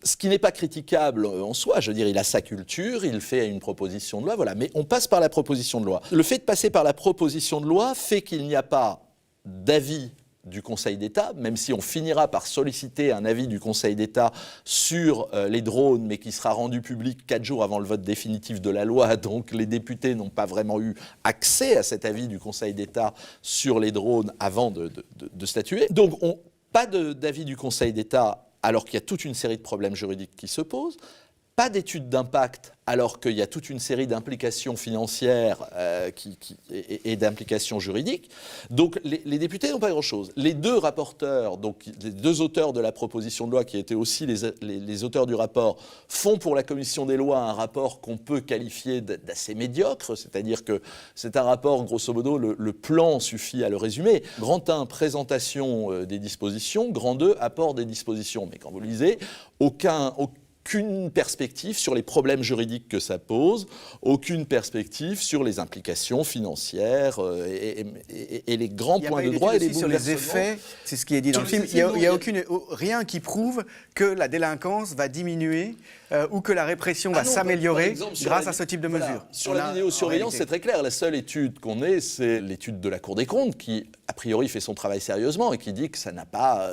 Ce qui n'est pas critiquable en soi, je veux dire, il a sa culture, il fait une proposition de loi, voilà. Mais on passe par la proposition de loi. Le fait de passer par la proposition de loi fait qu'il n'y a pas d'avis du Conseil d'État, même si on finira par solliciter un avis du Conseil d'État sur les drones, mais qui sera rendu public 4 jours avant le vote définitif de la loi. Donc les députés n'ont pas vraiment eu accès à cet avis du Conseil d'État sur les drones avant de statuer. Donc pas d'avis du Conseil d'État alors qu'il y a toute une série de problèmes juridiques qui se posent, pas d'étude d'impact alors qu'il y a toute une série d'implications financières et d'implications juridiques. Donc les députés n'ont pas grand-chose. Les deux rapporteurs, donc les deux auteurs de la proposition de loi qui étaient aussi les auteurs du rapport, font pour la commission des lois un rapport qu'on peut qualifier d'assez médiocre, c'est-à-dire que c'est un rapport, grosso modo, le plan suffit à le résumer. Grand 1, présentation des dispositions, grand 2, apport des dispositions. Mais quand vous lisez, aucune perspective sur les problèmes juridiques que ça pose, aucune perspective sur les implications financières et les grands points de droit et les sur les effets, c'est ce qui est dit dans le film. Il n'y a rien qui prouve que la délinquance va diminuer ou que la répression va s'améliorer grâce à ce type de mesures. Sur la vidéosurveillance, c'est très clair. La seule étude qu'on ait, c'est l'étude de la Cour des comptes qui, a priori, fait son travail sérieusement et qui dit que ça n'a pas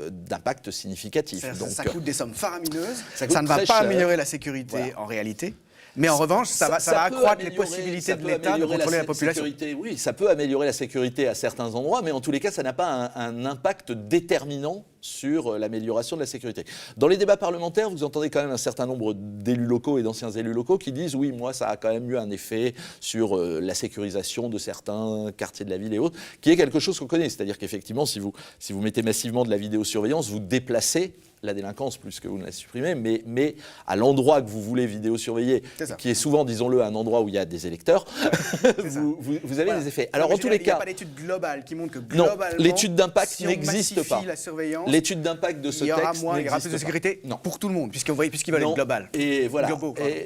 d'impact significatif. Ça coûte des sommes faramineuses. Ça ne va pas améliorer la sécurité en réalité. Mais en revanche, ça va accroître les possibilités de l'État de contrôler la population. Oui, ça peut améliorer la sécurité à certains endroits, mais en tous les cas, ça n'a pas un impact déterminant sur l'amélioration de la sécurité. Dans les débats parlementaires, vous entendez quand même un certain nombre d'élus locaux et d'anciens élus locaux qui disent « oui, moi, ça a quand même eu un effet sur la sécurisation de certains quartiers de la ville et autres », qui est quelque chose qu'on connaît. C'est-à-dire qu'effectivement, si vous mettez massivement de la vidéosurveillance, vous déplacez la délinquance plus que vous ne la supprimez, mais à l'endroit que vous voulez vidéosurveiller, qui est souvent, disons-le, un endroit où il y a des électeurs, vous avez des effets. Alors, en tous les cas... Il n'y a pas d'étude globale qui montre que globalement... Non, l'étude d'impact n'existe pas. L'étude d'impact de ce texte n'existe pas. Il y aura plus de sécurité pour tout le monde, puisqu'ils veulent être global. Et voilà.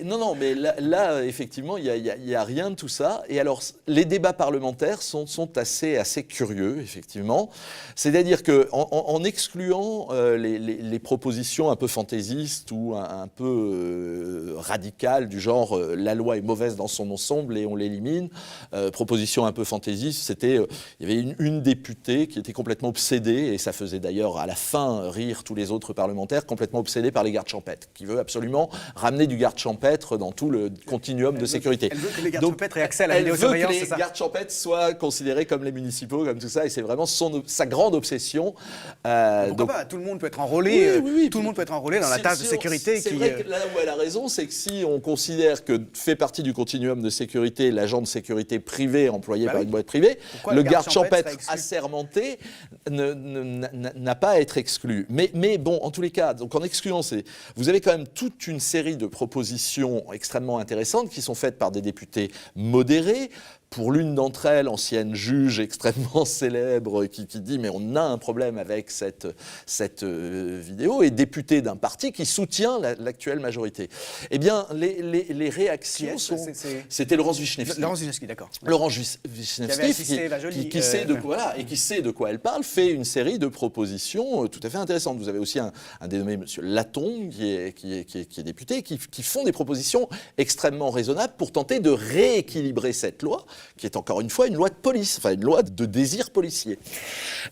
Non, mais là effectivement, il n'y a rien de tout ça. Et alors, les débats parlementaires sont assez curieux, effectivement. C'est-à-dire qu'en excluant les propositions un peu fantaisystes ou un peu radicales, du genre la loi est mauvaise dans son ensemble et on l'élimine, proposition un peu fantaisiste, il y avait une députée qui était complètement obsédée, et ça faisait d'ailleurs à la fin rire tous les autres parlementaires, complètement obsédée par les gardes champêtres, qui veut absolument ramener du garde champêtre dans tout le continuum de sécurité. Elle veut que les gardes champêtres aient accès à la vidéosurveillance, c'est ça ? Elle veut que les gardes champêtres soient considérés comme les municipaux, comme tout ça, et c'est vraiment sa grande obsession. Pourquoi pas ? Tout le monde peut être enrôlé tout le monde peut être enrôlé dans la tâche de sécurité. C'est vrai que là où elle a raison, c'est que si on considère que fait partie du continuum de sécurité l'agent de sécurité privé employé par une boîte privée, le garde champêtre assermenté n'a pas à être exclu. Mais bon, en tous les cas, donc en excluant, vous avez quand même toute une série de propositions extrêmement intéressantes qui sont faites par des députés modérés. Pour l'une d'entre elles, ancienne juge extrêmement célèbre, qui dit « mais on a un problème avec cette vidéo », et députée d'un parti qui soutient l'actuelle majorité. Eh bien, les réactions sont... C'était Laurence Vichnievsky. Laurence Vichnievsky, d'accord. Laurence Vichnievsky, qui sait de quoi, voilà, et qui sait de quoi elle parle, fait une série de propositions tout à fait intéressantes. Vous avez aussi un dénommé M. Laton, qui est député, qui font des propositions extrêmement raisonnables pour tenter de rééquilibrer cette loi, qui est encore une fois une loi de police, enfin une loi de désir policier.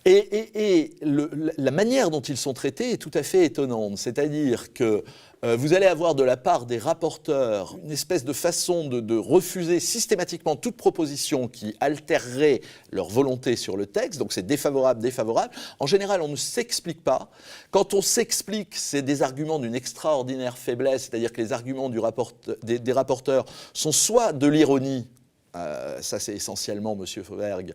Et la manière dont ils sont traités est tout à fait étonnante. C'est-à-dire que vous allez avoir de la part des rapporteurs une espèce de façon de refuser systématiquement toute proposition qui altérerait leur volonté sur le texte. Donc c'est défavorable, défavorable. En général, on ne s'explique pas. Quand on s'explique, c'est des arguments d'une extraordinaire faiblesse, c'est-à-dire que les arguments des rapporteurs sont soit de l'ironie, ça c'est essentiellement M. Fauvergue,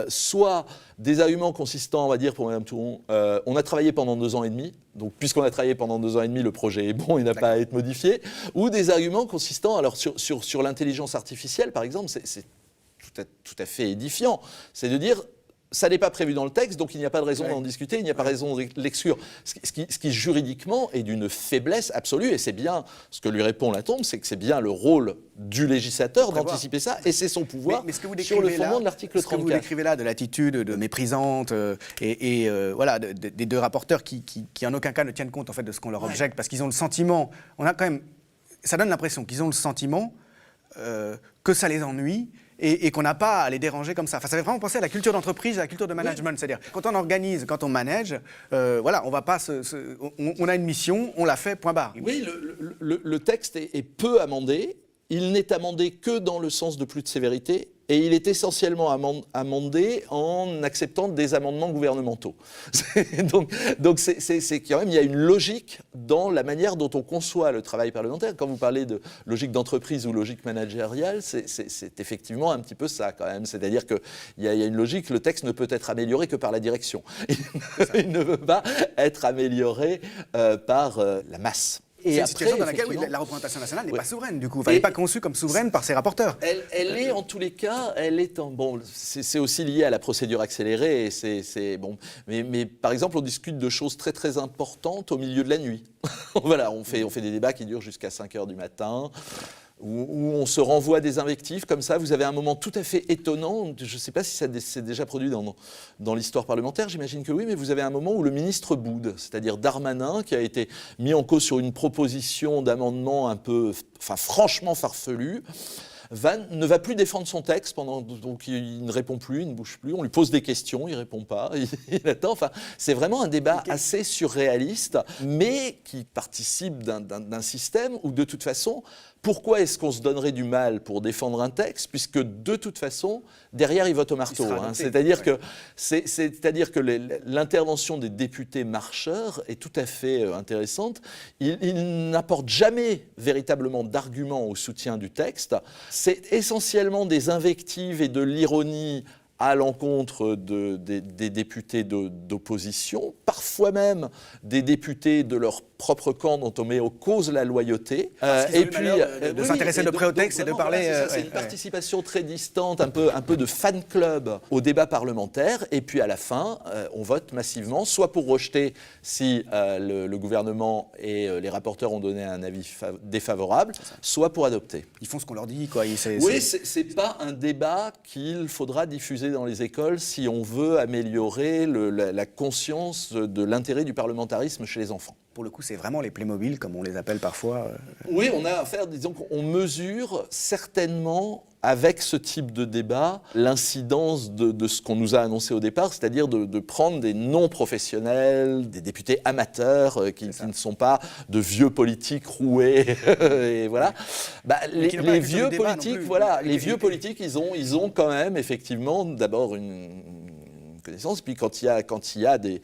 soit des arguments consistant, on va dire pour Mme Touron, on a travaillé pendant 2 ans et demi, donc puisqu'on a travaillé pendant 2 ans et demi, le projet est bon, il n'a pas à être modifié, ou des arguments consistant, alors sur l'intelligence artificielle par exemple, c'est tout à fait édifiant, c'est de dire... Ça n'est pas prévu dans le texte, donc il n'y a pas de raison d'en discuter, il n'y a pas de raison de l'exclure. Ce qui juridiquement est d'une faiblesse absolue, et c'est bien ce que lui répond Latombe, c'est que c'est bien le rôle du législateur d'anticiper ça, et c'est son pouvoir sur le fondement de l'article 34. Ce que vous décrivez là, de l'attitude méprisante voilà, des 2 rapporteurs qui en aucun cas ne tiennent compte en fait, de ce qu'on leur objecte, parce qu'ils ont le sentiment, on a quand même, ça donne l'impression qu'ils ont le sentiment que ça les ennuie, et qu'on n'a pas à les déranger comme ça. Enfin, ça fait vraiment penser à la culture d'entreprise, à la culture de management. C'est-à-dire, quand on organise, quand on manage, voilà, on va pas on a une mission, on la fait, point barre. Oui, le texte est peu amendé. Il n'est amendé que dans le sens de plus de sévérité. Et il est essentiellement amendé en acceptant des amendements gouvernementaux. donc c'est quand même, il y a une logique dans la manière dont on conçoit le travail parlementaire. Quand vous parlez de logique d'entreprise ou logique managériale, c'est effectivement un petit peu ça quand même. C'est-à-dire qu'il y a une logique, le texte ne peut être amélioré que par la direction. Il ne peut pas être amélioré par la masse. C'est une situation dans laquelle la représentation nationale n'est pas souveraine, du coup. Elle n'est pas conçue comme souveraine par ses rapporteurs. Elle est, en tous les cas, bon, c'est aussi lié à la procédure accélérée. Et bon, mais par exemple, on discute de choses très très importantes au milieu de la nuit. Voilà, on fait des débats qui durent jusqu'à 5 heures du matin. Où on se renvoie des invectives comme ça. Vous avez un moment tout à fait étonnant, je ne sais pas si ça s'est déjà produit dans l'histoire parlementaire, j'imagine que oui, mais vous avez un moment où le ministre boude, c'est-à-dire Darmanin, qui a été mis en cause sur une proposition d'amendement un peu, enfin franchement farfelue, ne va plus défendre son texte, donc il ne répond plus, il ne bouge plus, on lui pose des questions, il ne répond pas, il attend. Enfin, c'est vraiment un débat assez surréaliste, mais qui participe d'un système où de toute façon, pourquoi est-ce qu'on se donnerait du mal pour défendre un texte, puisque de toute façon, derrière, il vote au marteau. C'est-à-dire que l'intervention des députés marcheurs est tout à fait intéressante. Ils n'apportent jamais véritablement d'arguments au soutien du texte. C'est essentiellement des invectives et de l'ironie à l'encontre des députés d'opposition, parfois même des députés de leur propre camp dont on met en cause la loyauté. Et puis de s'intéresser de près au texte et de parler. C'est une participation très distante, un peu de fan club au débat parlementaire. Et puis à la fin, on vote massivement, soit pour rejeter si le gouvernement et les rapporteurs ont donné un avis défavorable, soit pour adopter. Ils font ce qu'on leur dit, quoi. Oui, c'est pas un débat qu'il faudra diffuser dans les écoles si on veut améliorer la conscience de l'intérêt du parlementarisme chez les enfants. Pour le coup, c'est vraiment les Playmobil, comme on les appelle parfois. Oui, on a affaire, disons qu'on mesure certainement, avec ce type de débat, l'incidence de ce qu'on nous a annoncé au départ, c'est-à-dire de prendre des non-professionnels, des députés amateurs qui ne sont pas de vieux politiques roués, et voilà. Les vieux politiques, voilà, les vieux politiques, ils ont quand même effectivement d'abord une connaissance. Et puis quand il y a des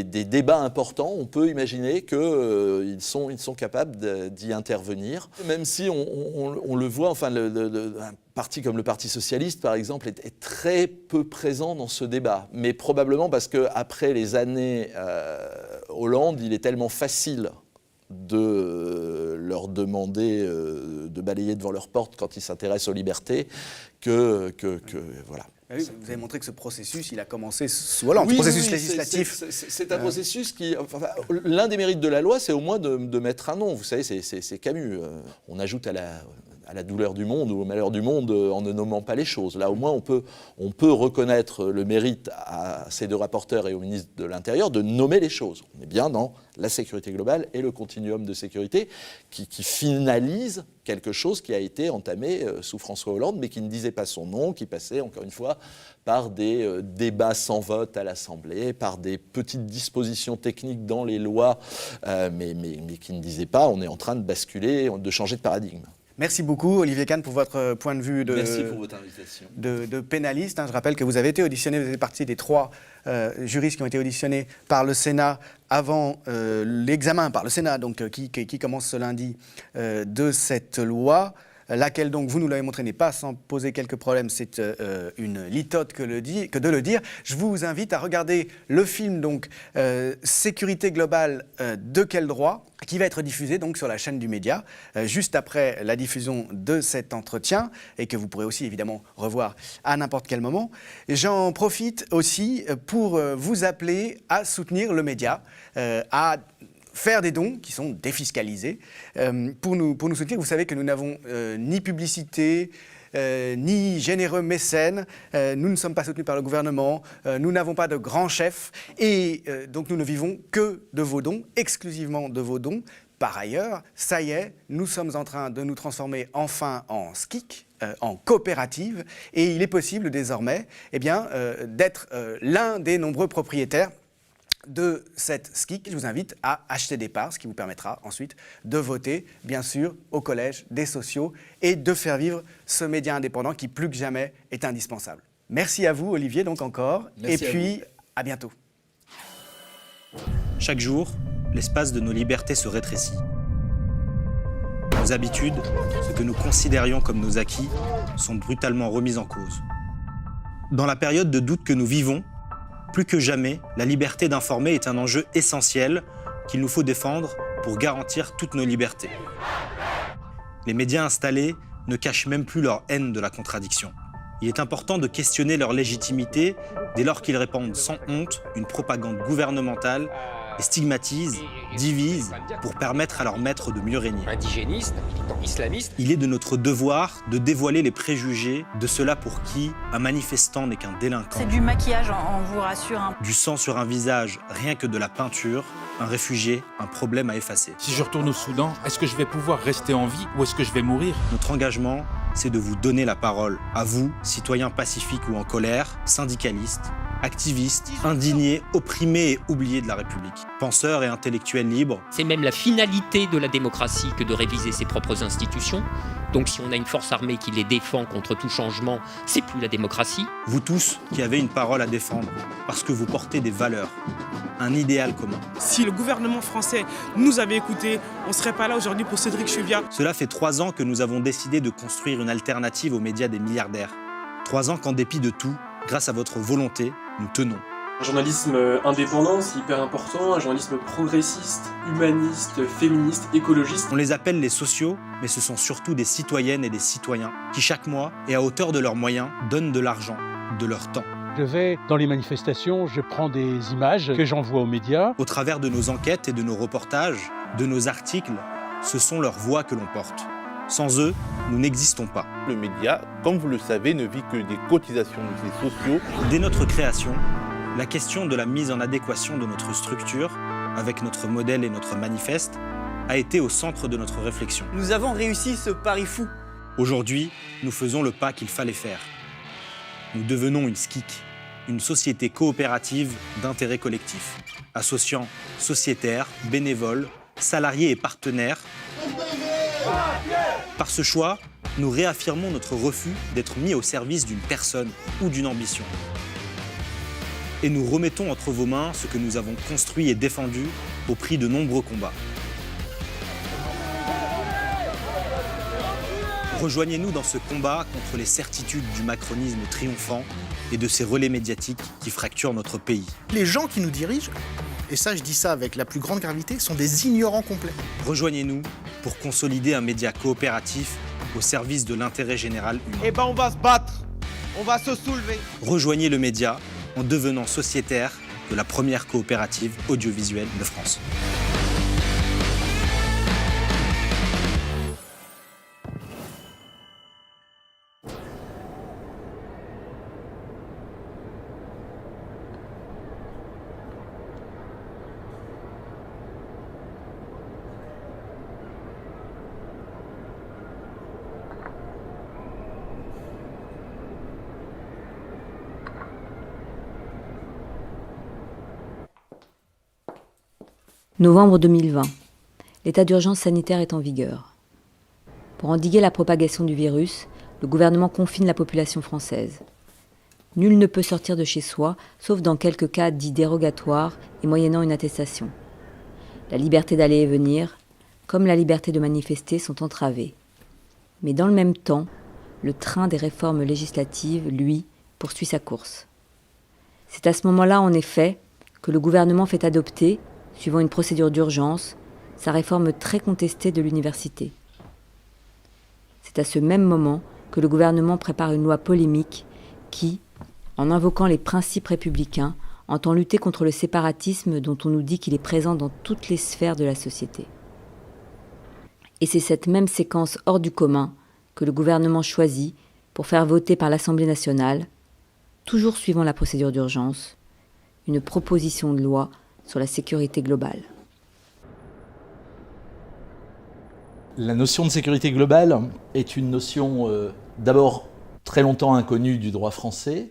débats importants, on peut imaginer qu'ils sont capables d'y intervenir. Même si on le voit, enfin, un parti comme le Parti socialiste, par exemple, est très peu présent dans ce débat. Mais probablement parce qu'après les années Hollande, il est tellement facile de leur demander de balayer devant leur porte quand ils s'intéressent aux libertés que voilà. Oui, vous avez montré que ce processus, il a commencé sous Hollande, ce processus législatif. C'est un processus qui... Enfin, l'un des mérites de la loi, c'est au moins de mettre un nom. Vous savez, c'est Camus. On ajoute à la douleur du monde ou au malheur du monde en ne nommant pas les choses. Là, au moins, on peut reconnaître le mérite à ces deux rapporteurs et au ministre de l'Intérieur de nommer les choses. On est bien dans la sécurité globale et le continuum de sécurité qui finalise quelque chose qui a été entamé sous François Hollande, mais qui ne disait pas son nom, qui passait, encore une fois, par des débats sans vote à l'Assemblée, par des petites dispositions techniques dans les lois, mais qui ne disaient pas on est en train de basculer, de changer de paradigme. Merci beaucoup, Olivier Kahn, pour votre point de vue Merci pour votre invitation. De pénaliste. Je rappelle que vous avez été auditionné, vous êtes partie des 3 juristes qui ont été auditionnés par le Sénat avant l'examen par le Sénat, donc qui commence ce lundi, de cette loi. Laquelle, donc, vous nous l'avez montré, n'est pas sans poser quelques problèmes. C'est une litote que de le dire. Je vous invite à regarder le film, donc, Sécurité globale, de quel droit, qui va être diffusé donc, sur la chaîne du Média, juste après la diffusion de cet entretien, et que vous pourrez aussi, évidemment, revoir à n'importe quel moment. J'en profite aussi pour vous appeler à soutenir le Média, à faire des dons qui sont défiscalisés pour nous soutenir. Vous savez que nous n'avons ni publicité, ni généreux mécènes, nous ne sommes pas soutenus par le gouvernement, nous n'avons pas de grand chef et donc nous ne vivons que de vos dons, exclusivement de vos dons. Par ailleurs, ça y est, nous sommes en train de nous transformer enfin en SKIC, en coopérative, et il est possible désormais d'être l'un des nombreux propriétaires de cette SKIC. Je vous invite à acheter des parts, ce qui vous permettra ensuite de voter, bien sûr, au Collège des sociaux et de faire vivre ce média indépendant qui, plus que jamais, est indispensable. Merci à vous, Olivier, donc encore. Merci et puis, à bientôt. Chaque jour, l'espace de nos libertés se rétrécit. Nos habitudes, ce que nous considérions comme nos acquis, sont brutalement remises en cause. Dans la période de doute que nous vivons, plus que jamais, la liberté d'informer est un enjeu essentiel qu'il nous faut défendre pour garantir toutes nos libertés. Les médias installés ne cachent même plus leur haine de la contradiction. Il est important de questionner leur légitimité dès lors qu'ils répandent sans honte une propagande gouvernementale et stigmatisent, divisent pour permettre à leurs maîtres de mieux régner. Indigéniste, militant islamiste. Il est de notre devoir de dévoiler les préjugés de ceux-là pour qui un manifestant n'est qu'un délinquant. C'est du maquillage, on vous rassure. Du sang sur un visage, rien que de la peinture, un réfugié, un problème à effacer. Si je retourne au Soudan, est-ce que je vais pouvoir rester en vie ou est-ce que je vais mourir? Notre engagement, c'est de vous donner la parole. À vous, citoyens pacifiques ou en colère, syndicalistes, activistes, indignés, opprimés et oubliés de la République. Penseurs et intellectuels libres. C'est même la finalité de la démocratie que de réviser ses propres institutions. Donc si on a une force armée qui les défend contre tout changement, c'est plus la démocratie. Vous tous qui avez une parole à défendre, parce que vous portez des valeurs, un idéal commun. Si le gouvernement français nous avait écoutés, on ne serait pas là aujourd'hui pour Cédric Chuvia. Cela fait 3 ans que nous avons décidé de construire une alternative aux médias des milliardaires. 3 ans qu'en dépit de tout, grâce à votre volonté, nous tenons. Un journalisme indépendant, c'est hyper important, un journalisme progressiste, humaniste, féministe, écologiste. On les appelle les sociaux, mais ce sont surtout des citoyennes et des citoyens qui, chaque mois, et à hauteur de leurs moyens, donnent de l'argent, de leur temps. Je vais dans les manifestations, je prends des images que j'envoie aux médias. Au travers de nos enquêtes et de nos reportages, de nos articles, ce sont leurs voix que l'on porte. Sans eux, nous n'existons pas. Le média, comme vous le savez, ne vit que des cotisations de ses sociaux. Dès notre création, la question de la mise en adéquation de notre structure avec notre modèle et notre manifeste a été au centre de notre réflexion. Nous avons réussi ce pari fou. Aujourd'hui, nous faisons le pas qu'il fallait faire. Nous devenons une SKIC, une société coopérative d'intérêt collectif, associant sociétaires, bénévoles, salariés et partenaires. Par ce choix, nous réaffirmons notre refus d'être mis au service d'une personne ou d'une ambition. et nous remettons entre vos mains ce que nous avons construit et défendu au prix de nombreux combats. Rejoignez-nous dans ce combat contre les certitudes du macronisme triomphant et de ces relais médiatiques qui fracturent notre pays. Les gens qui nous dirigent, et ça je dis ça avec la plus grande gravité, sont des ignorants complets. Rejoignez-nous pour consolider un média coopératif au service de l'intérêt général humain. Eh ben on va se battre, on va se soulever. Rejoignez le média en devenant sociétaire de la première coopérative audiovisuelle de France. Novembre 2020. L'état d'urgence sanitaire est en vigueur. Pour endiguer la propagation du virus, le gouvernement confine la population française. Nul ne peut sortir de chez soi, sauf dans quelques cas dits dérogatoires et moyennant une attestation. La liberté d'aller et venir, comme la liberté de manifester, sont entravées. Mais dans le même temps, le train des réformes législatives, lui, poursuit sa course. C'est à ce moment-là, en effet, que le gouvernement fait adopter, suivant une procédure d'urgence, sa réforme très contestée de l'université. C'est à ce même moment que le gouvernement prépare une loi polémique qui, en invoquant les principes républicains, entend lutter contre le séparatisme dont on nous dit qu'il est présent dans toutes les sphères de la société. Et c'est cette même séquence hors du commun que le gouvernement choisit pour faire voter par l'Assemblée nationale, toujours suivant la procédure d'urgence, une proposition de loi sur la sécurité globale. La notion de sécurité globale est une notion d'abord très longtemps inconnue du droit français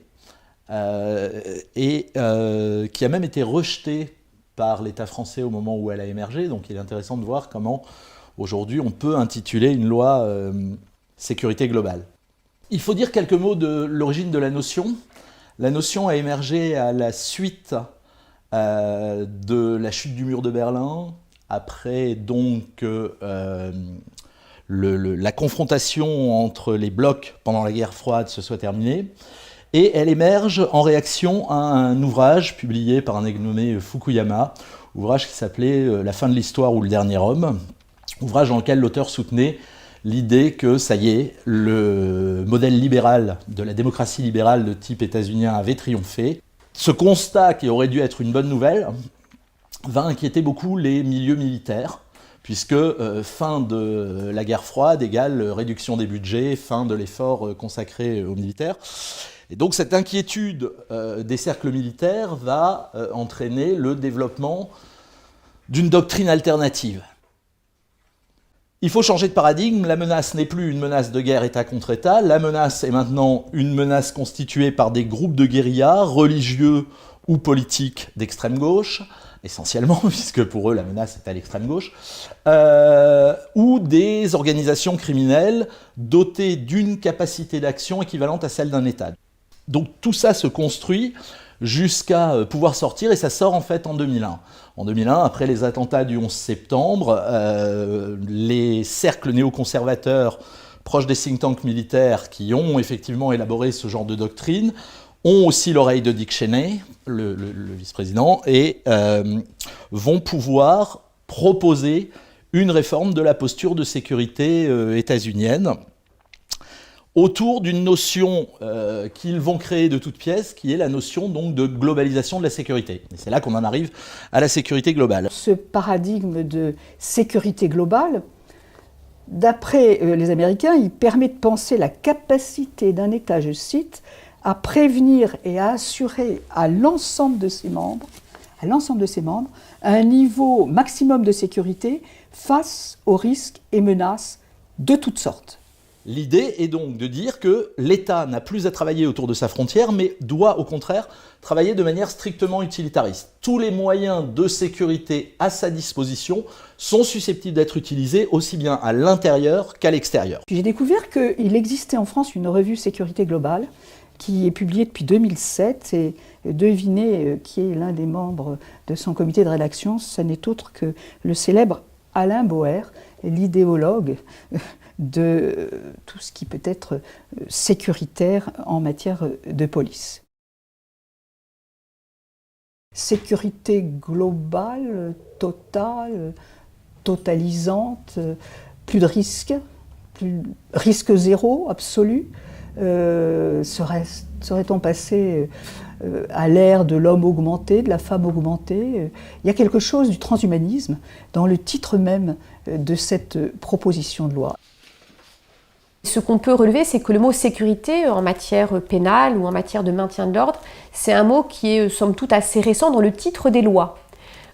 et qui a même été rejetée par l'État français au moment où elle a émergé. Donc il est intéressant de voir comment aujourd'hui on peut intituler une loi sécurité globale. Il faut dire quelques mots de l'origine de la notion. La notion a émergé à la suite de la chute du mur de Berlin, après donc la confrontation entre les blocs pendant la guerre froide se soit terminée, et elle émerge en réaction à un ouvrage publié par un aigle nommé Fukuyama, ouvrage qui s'appelait « La fin de l'histoire ou le dernier homme », ouvrage dans lequel l'auteur soutenait l'idée que, ça y est, le modèle libéral de la démocratie libérale de type états-unien avait triomphé. Ce constat, qui aurait dû être une bonne nouvelle, va inquiéter beaucoup les milieux militaires, puisque fin de la guerre froide égale réduction des budgets, fin de l'effort consacré aux militaires. Et donc cette inquiétude des cercles militaires va entraîner le développement d'une doctrine alternative. Il faut changer de paradigme, la menace n'est plus une menace de guerre État contre État, la menace est maintenant une menace constituée par des groupes de guérillas, religieux ou politiques d'extrême gauche, essentiellement, puisque pour eux la menace est à l'extrême gauche, ou des organisations criminelles dotées d'une capacité d'action équivalente à celle d'un État. Donc tout ça se construit jusqu'à pouvoir sortir, et ça sort en fait en 2001. En 2001, après les attentats du 11 septembre, les cercles néoconservateurs proches des think tanks militaires qui ont effectivement élaboré ce genre de doctrine ont aussi l'oreille de Dick Cheney, le vice-président, et vont pouvoir proposer une réforme de la posture de sécurité états-unienne autour d'une notion qu'ils vont créer de toutes pièces, qui est la notion donc de globalisation de la sécurité. Et c'est là qu'on en arrive à la sécurité globale. Ce paradigme de sécurité globale, d'après les Américains, il permet de penser la capacité d'un État, je cite, à prévenir et à assurer à l'ensemble de ses membres, un niveau maximum de sécurité face aux risques et menaces de toutes sortes. L'idée est donc de dire que l'État n'a plus à travailler autour de sa frontière, mais doit au contraire travailler de manière strictement utilitariste. Tous les moyens de sécurité à sa disposition sont susceptibles d'être utilisés aussi bien à l'intérieur qu'à l'extérieur. J'ai découvert qu'il existait en France une revue Sécurité Globale qui est publié depuis 2007, et devinez qui est l'un des membres de son comité de rédaction, ce n'est autre que le célèbre Alain Boer, l'idéologue de tout ce qui peut être sécuritaire en matière de police. Sécurité globale, totale, totalisante, plus de risques, risque zéro, absolu. Serait-on passé à l'ère de l'homme augmenté, de la femme augmentée? Il y a quelque chose du transhumanisme dans le titre même de cette proposition de loi. Ce qu'on peut relever, c'est que le mot sécurité en matière pénale ou en matière de maintien de l'ordre, c'est un mot qui est somme toute assez récent dans le titre des lois.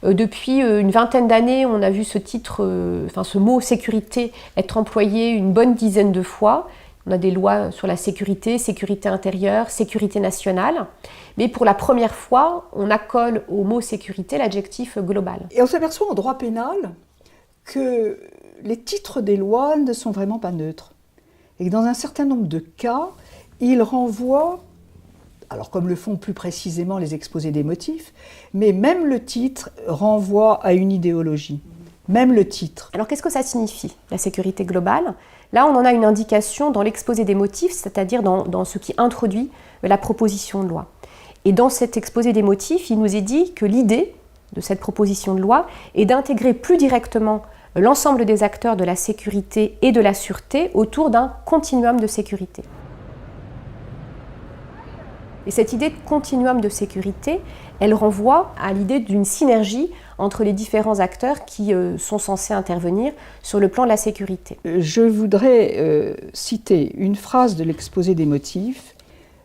Depuis une vingtaine d'années, on a vu ce mot sécurité être employé une bonne dizaine de fois. On a des lois sur la sécurité, sécurité intérieure, sécurité nationale. Mais pour la première fois, on accole au mot sécurité l'adjectif global. Et on s'aperçoit en droit pénal que les titres des lois ne sont vraiment pas neutres. Et que dans un certain nombre de cas, ils renvoient, alors comme le font plus précisément les exposés des motifs, mais même le titre renvoie à une idéologie. Même le titre. Alors qu'est-ce que ça signifie, la sécurité globale? Là, on en a une indication dans l'exposé des motifs, c'est-à-dire dans ce qui introduit la proposition de loi. Et dans cet exposé des motifs, il nous est dit que l'idée de cette proposition de loi est d'intégrer plus directement l'ensemble des acteurs de la sécurité et de la sûreté autour d'un continuum de sécurité. Et cette idée de continuum de sécurité, elle renvoie à l'idée d'une synergie entre les différents acteurs qui sont censés intervenir sur le plan de la sécurité. Je voudrais citer une phrase de l'exposé des motifs.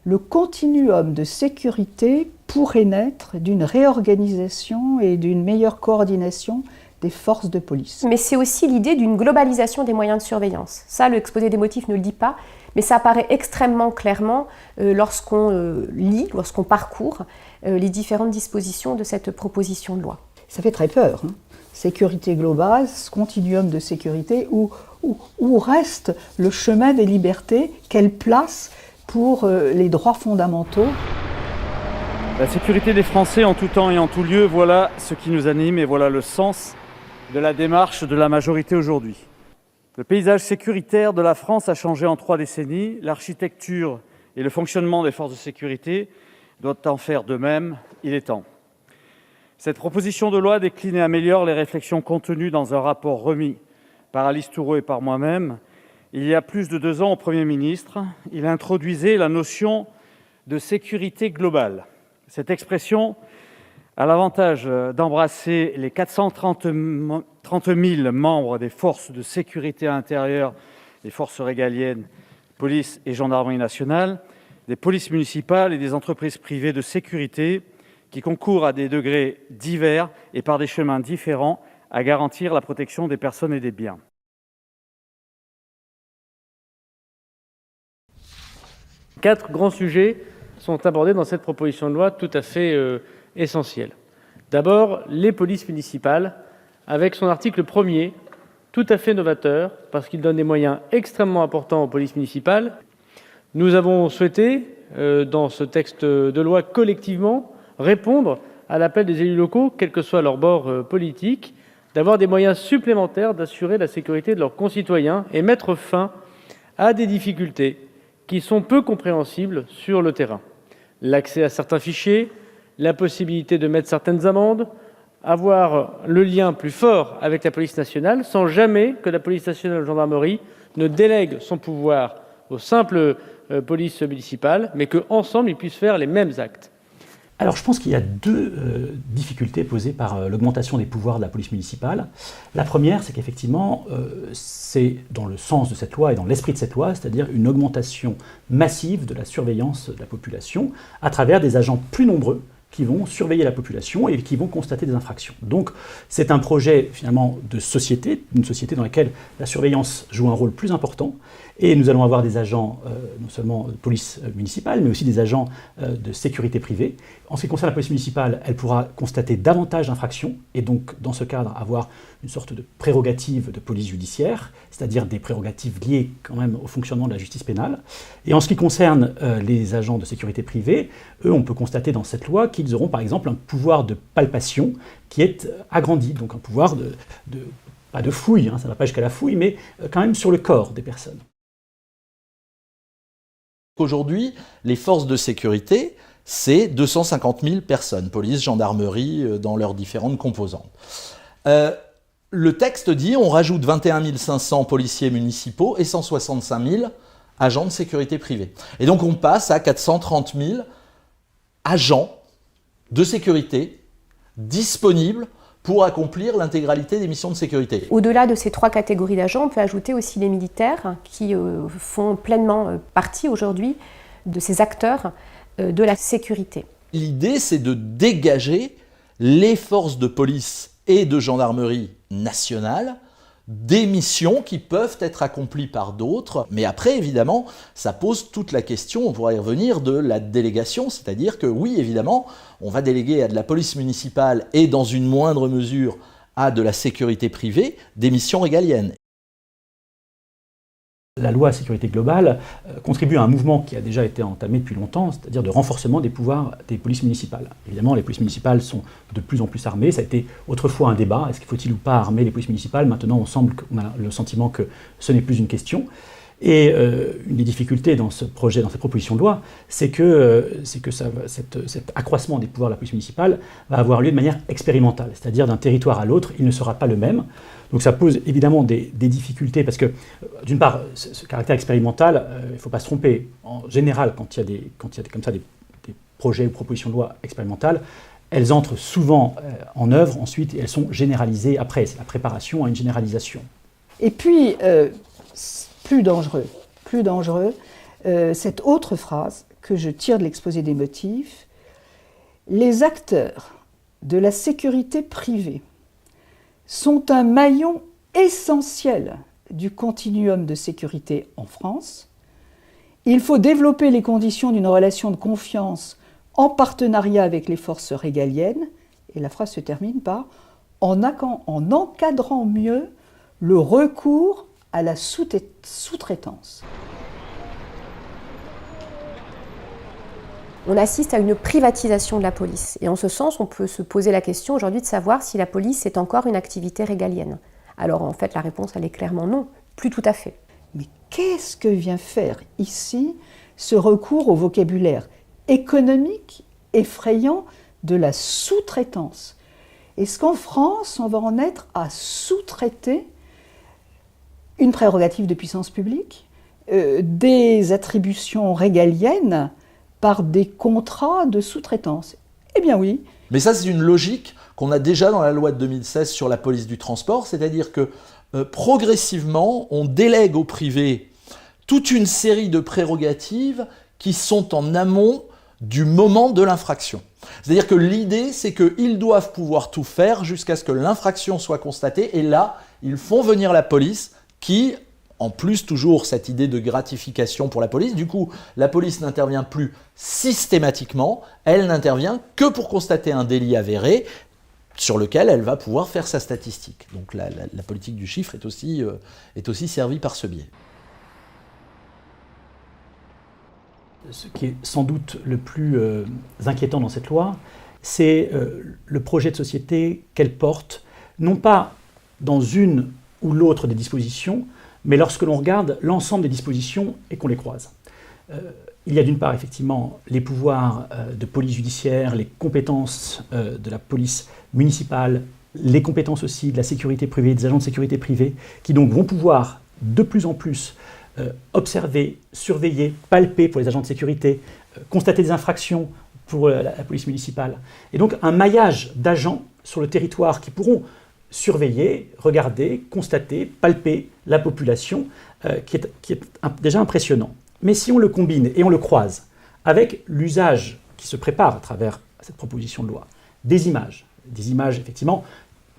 Le continuum de sécurité pourrait naître d'une réorganisation et d'une meilleure coordination des forces de police. Mais c'est aussi l'idée d'une globalisation des moyens de surveillance. Ça, l'exposé des motifs ne le dit pas, mais ça apparaît extrêmement clairement lorsqu'on lit, lorsqu'on parcourt les différentes dispositions de cette proposition de loi. Ça fait très peur. Sécurité globale, continuum de sécurité, où reste le chemin des libertés? Quelle place pour les droits fondamentaux? La sécurité des Français en tout temps et en tout lieu, voilà ce qui nous anime et voilà le sens de la démarche de la majorité aujourd'hui. Le paysage sécuritaire de la France a changé en 3 décennies. L'architecture et le fonctionnement des forces de sécurité doivent en faire de même. Il est temps. Cette proposition de loi décline et améliore les réflexions contenues dans un rapport remis par Alice Thourot et par moi-même il y a plus de 2 ans au Premier ministre. Il introduisait la notion de sécurité globale. Cette expression a l'avantage d'embrasser les 430 000 membres des forces de sécurité intérieure, des forces régaliennes, police et gendarmerie nationale, des polices municipales et des entreprises privées de sécurité qui concourent à des degrés divers et par des chemins différents à garantir la protection des personnes et des biens. Quatre grands sujets sont abordés dans cette proposition de loi tout à fait essentiels. D'abord, les polices municipales, avec son article 1er, tout à fait novateur, parce qu'il donne des moyens extrêmement importants aux polices municipales. Nous avons souhaité, dans ce texte de loi, collectivement, répondre à l'appel des élus locaux, quel que soit leur bord politique, d'avoir des moyens supplémentaires d'assurer la sécurité de leurs concitoyens et mettre fin à des difficultés qui sont peu compréhensibles sur le terrain. L'accès à certains fichiers, la possibilité de mettre certaines amendes, avoir le lien plus fort avec la police nationale, sans jamais que la police nationale ou gendarmerie ne délègue son pouvoir aux simples polices municipales, mais qu'ensemble, ils puissent faire les mêmes actes. Alors je pense qu'il y a 2 difficultés posées par l'augmentation des pouvoirs de la police municipale. La première, c'est qu'effectivement, c'est dans le sens de cette loi et dans l'esprit de cette loi, c'est-à-dire une augmentation massive de la surveillance de la population à travers des agents plus nombreux qui vont surveiller la population et qui vont constater des infractions. Donc c'est un projet finalement de société, une société dans laquelle la surveillance joue un rôle plus important, et nous allons avoir des agents non seulement de police municipale, mais aussi des agents de sécurité privée. En ce qui concerne la police municipale, elle pourra constater davantage d'infractions, et donc dans ce cadre avoir une sorte de prérogative de police judiciaire, c'est-à-dire des prérogatives liées quand même au fonctionnement de la justice pénale. Et en ce qui concerne les agents de sécurité privée, eux, on peut constater dans cette loi qu'ils auront par exemple un pouvoir de palpation qui est agrandi, donc un pouvoir pas de fouille, ça ne va pas jusqu'à la fouille, mais quand même sur le corps des personnes. Aujourd'hui, les forces de sécurité, c'est 250 000 personnes, police, gendarmerie, dans leurs différentes composantes. Le texte dit on rajoute 21 500 policiers municipaux et 165 000 agents de sécurité privée. Et donc on passe à 430 000 agents de sécurité disponibles pour accomplir l'intégralité des missions de sécurité. Au-delà de ces 3 catégories d'agents, on peut ajouter aussi les militaires qui font pleinement partie aujourd'hui de ces acteurs de la sécurité. L'idée, c'est de dégager les forces de police et de gendarmerie nationale des missions qui peuvent être accomplies par d'autres. Mais après, évidemment, ça pose toute la question, on pourra y revenir, de la délégation, c'est-à-dire que oui, évidemment, on va déléguer à de la police municipale et dans une moindre mesure à de la sécurité privée des missions régaliennes. La loi sécurité globale contribue à un mouvement qui a déjà été entamé depuis longtemps, c'est-à-dire de renforcement des pouvoirs des polices municipales. Évidemment, les polices municipales sont de plus en plus armées. Ça a été autrefois un débat, est-ce qu'il faut-il ou pas armer les polices municipales? Maintenant, on a le sentiment que ce n'est plus une question. Et une des difficultés dans ce projet, dans cette proposition de loi, c'est que cet accroissement des pouvoirs de la police municipale va avoir lieu de manière expérimentale, c'est-à-dire d'un territoire à l'autre, il ne sera pas le même. Donc ça pose évidemment des difficultés, parce que d'une part, ce caractère expérimental, il ne faut pas se tromper. En général, quand il y a comme ça des projets ou propositions de loi expérimentales, elles entrent souvent en œuvre ensuite et elles sont généralisées après. C'est la préparation à une généralisation. Et puis, plus dangereux, cette autre phrase que je tire de l'exposé des motifs, les acteurs de la sécurité privée sont un maillon essentiel du continuum de sécurité en France. Il faut développer les conditions d'une relation de confiance en partenariat avec les forces régaliennes, et la phrase se termine par « en encadrant mieux le recours à la sous-traitance ». On assiste à une privatisation de la police. Et en ce sens, on peut se poser la question aujourd'hui de savoir si la police est encore une activité régalienne. Alors en fait, la réponse, elle est clairement non, plus tout à fait. Mais qu'est-ce que vient faire ici ce recours au vocabulaire économique effrayant de la sous-traitance? Est-ce qu'en France, on va en être à sous-traiter une prérogative de puissance publique, des attributions régaliennes par des contrats de sous-traitance? Eh bien oui. Mais ça, c'est une logique qu'on a déjà dans la loi de 2016 sur la police du transport, c'est-à-dire que progressivement, on délègue au privé toute une série de prérogatives qui sont en amont du moment de l'infraction. C'est-à-dire que l'idée, c'est qu'ils doivent pouvoir tout faire jusqu'à ce que l'infraction soit constatée, et là, ils font venir la police qui... En plus, toujours cette idée de gratification pour la police. Du coup, la police n'intervient plus systématiquement, elle n'intervient que pour constater un délit avéré sur lequel elle va pouvoir faire sa statistique. Donc la politique du chiffre est aussi servie par ce biais. Ce qui est sans doute le plus inquiétant dans cette loi, c'est le projet de société qu'elle porte, non pas dans une ou l'autre des dispositions, mais lorsque l'on regarde l'ensemble des dispositions et qu'on les croise. Il y a d'une part effectivement les pouvoirs de police judiciaire, les compétences de la police municipale, les compétences aussi de la sécurité privée, des agents de sécurité privée, qui donc vont pouvoir de plus en plus observer, surveiller, palper pour les agents de sécurité, constater des infractions pour la police municipale. Et donc un maillage d'agents sur le territoire qui pourront surveiller, regarder, constater, palper la population, qui est déjà impressionnant. Mais si on le combine et on le croise avec l'usage qui se prépare à travers cette proposition de loi. Des images effectivement,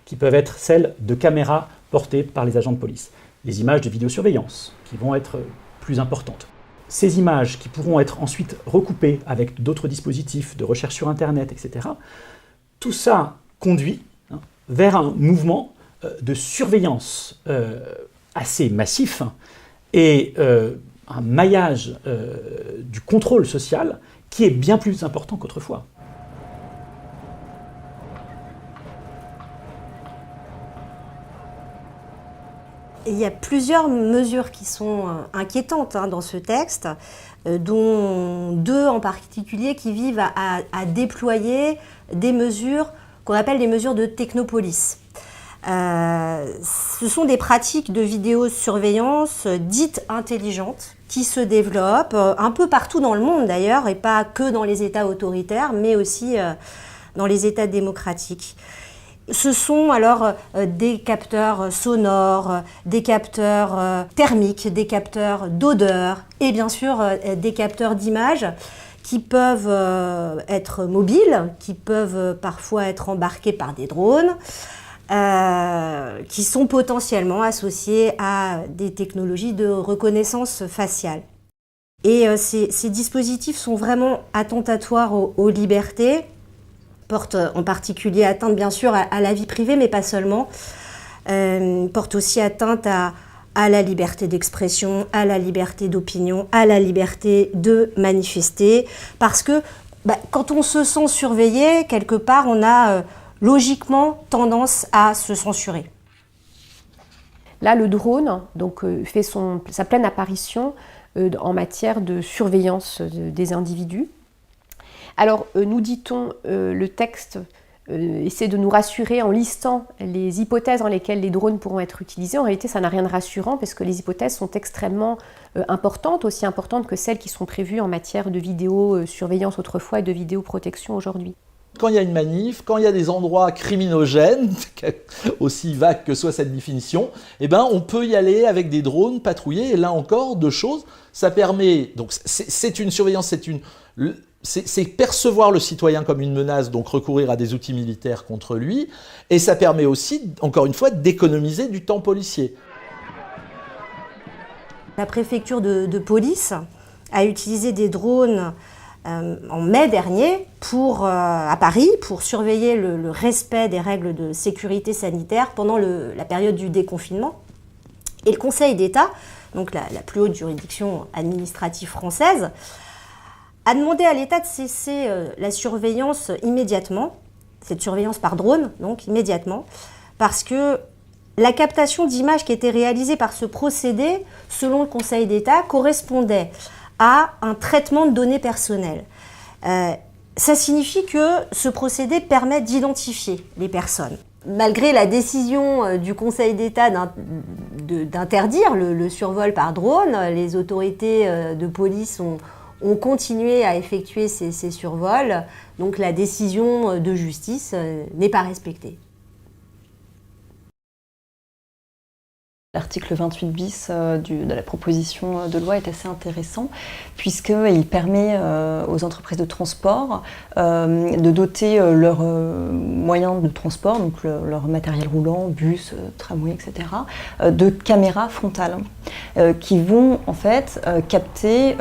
qui peuvent être celles de caméras portées par les agents de police. Les images de vidéosurveillance, qui vont être plus importantes. Ces images qui pourront être ensuite recoupées avec d'autres dispositifs de recherche sur Internet, etc. Tout ça conduit vers un mouvement de surveillance assez massif et un maillage du contrôle social qui est bien plus important qu'autrefois. Il y a plusieurs mesures qui sont inquiétantes dans ce texte, dont 2 en particulier qui visent à déployer des mesures qu'on appelle des mesures de technopolice. Ce sont des pratiques de vidéosurveillance dites intelligentes qui se développent un peu partout dans le monde d'ailleurs, et pas que dans les États autoritaires, mais aussi dans les États démocratiques. Ce sont alors des capteurs sonores, des capteurs thermiques, des capteurs d'odeur et bien sûr des capteurs d'images qui peuvent être mobiles, qui peuvent parfois être embarqués par des drones, qui sont potentiellement associés à des technologies de reconnaissance faciale. Et ces dispositifs sont vraiment attentatoires aux libertés, portent en particulier atteinte bien sûr à la vie privée, mais pas seulement, portent aussi atteinte à la liberté d'expression, à la liberté d'opinion, à la liberté de manifester, parce que quand on se sent surveillé, quelque part, on a logiquement tendance à se censurer. Là, le drone fait sa pleine apparition en matière de surveillance des individus. Alors, nous dit-on, le texte essaie de nous rassurer en listant les hypothèses dans lesquelles les drones pourront être utilisés. En réalité, ça n'a rien de rassurant parce que les hypothèses sont extrêmement importantes, aussi importantes que celles qui sont prévues en matière de vidéosurveillance autrefois et de vidéoprotection aujourd'hui. Quand il y a une manif, quand il y a des endroits criminogènes, aussi vague que soit cette définition, on peut y aller avec des drones patrouillés. Et là encore, 2 choses. Ça permet, donc c'est une surveillance, c'est percevoir le citoyen comme une menace, donc recourir à des outils militaires contre lui. Et ça permet aussi, encore une fois, d'économiser du temps policier. La préfecture de police a utilisé des drones en mai dernier à Paris pour surveiller le respect des règles de sécurité sanitaire pendant la période du déconfinement. Et le Conseil d'État, donc la plus haute juridiction administrative française, a demandé à l'État de cesser la surveillance immédiatement, cette surveillance par drone, donc immédiatement, parce que la captation d'images qui était réalisée par ce procédé, selon le Conseil d'État, correspondait à un traitement de données personnelles. Ça signifie que ce procédé permet d'identifier les personnes. Malgré la décision du Conseil d'État d'interdire le survol par drone, les autorités de police ont continué à effectuer ces survols, donc la décision de justice n'est pas respectée. L'article 28 bis de la proposition de loi est assez intéressant puisqu'il permet aux entreprises de transport de doter leurs moyens de transport, donc leur matériel roulant, bus, tramway, etc., de caméras frontales qui vont en fait capter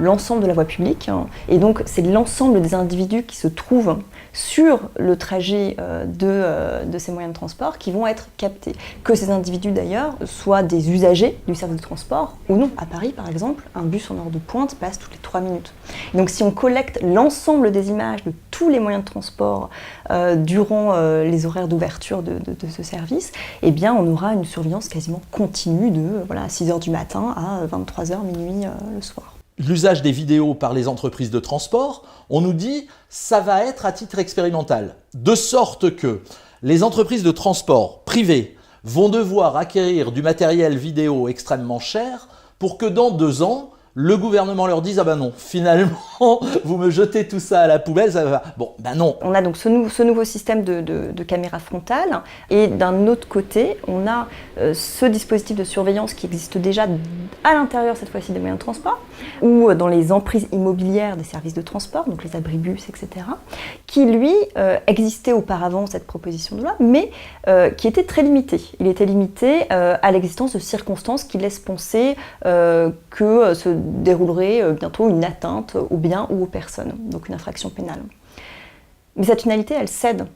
l'ensemble de la voie publique. Et donc c'est l'ensemble des individus qui se trouvent sur le trajet de ces moyens de transport qui vont être captés. Que ces individus d'ailleurs soient des usagers du service de transport ou non. À Paris par exemple, un bus en heure de pointe passe toutes les 3 minutes. Et donc si on collecte l'ensemble des images de tous les moyens de transport durant les horaires d'ouverture de ce service, eh bien on aura une surveillance quasiment continue de 6h du matin à 23h, minuit le soir. L'usage des vidéos par les entreprises de transport, on nous dit ça va être à titre expérimental, de sorte que les entreprises de transport privées vont devoir acquérir du matériel vidéo extrêmement cher pour que dans 2 ans, le gouvernement leur dise « Ah ben non, finalement, vous me jetez tout ça à la poubelle, ça va. » Bon, ben non. On a donc ce nouveau système de caméras frontales et d'un autre côté, on a ce dispositif de surveillance qui existe déjà à l'intérieur, cette fois-ci, des moyens de transport ou dans les emprises immobilières des services de transport, donc les abribus, etc., qui, lui, existait auparavant, cette proposition de loi, mais qui était très limité. Il était limité à l'existence de circonstances qui laissent penser que se déroulerait bientôt une atteinte aux biens ou aux personnes, donc une infraction pénale. Mais cette finalité, elle cède.